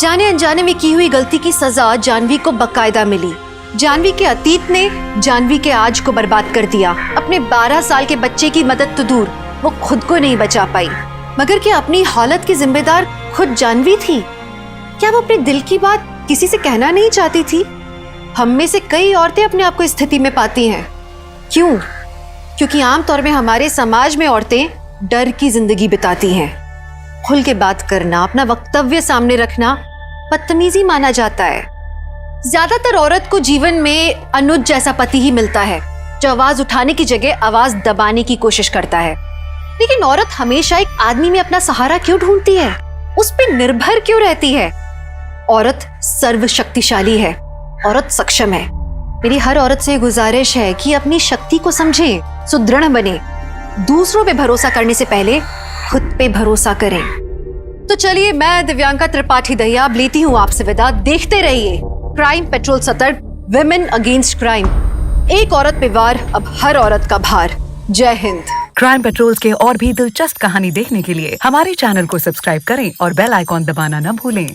जाने अनजाने में की हुई गलती की सजा जानवी को बकायदा मिली। जानवी के अतीत ने जानवी के आज को बर्बाद कर दिया। अपने 12 साल के बच्चे की मदद तो दूर, वो खुद को नहीं बचा पाई। मगर क्या अपनी हालत की जिम्मेदार खुद जानवी थी? क्या वो अपने दिल की बात किसी से कहना नहीं चाहती थी? हम में से कई औरतें अपने आप को इस स्थिति में पाती हैं। क्यों? क्योंकि आमतौर में हमारे समाज में औरतें डर की जिंदगी बिताती हैं। खुल के बात करना, अपना वक्तव्य सामने रखना बदतमीजी माना जाता है। ज्यादातर औरत को जीवन में अनुज जैसा पति ही मिलता है, जो आवाज उठाने की जगह आवाज दबाने की कोशिश करता है। लेकिन औरत हमेशा एक आदमी में अपना सहारा क्यों ढूंढती है? उस पर निर्भर क्यों रहती है? औरत सर्वशक्तिशाली है, औरत सक्षम है। मेरी हर औरत से गुजारिश है कि अपनी शक्ति को समझे, सुदृढ़ बने, दूसरों पे भरोसा करने से पहले खुद पे भरोसा करें। तो चलिए, मैं दिव्यांका त्रिपाठी दहिया अब लेती हूँ आपसे विदा। देखते रहिए क्राइम पेट्रोल सतर्क, विमेन अगेंस्ट क्राइम। एक औरत पे वार, अब हर औरत का भार। जय हिंद। क्राइम पेट्रोल के और भी दिलचस्प कहानी देखने के लिए हमारे चैनल को सब्सक्राइब करें और बेल आइकॉन दबाना न भूलें।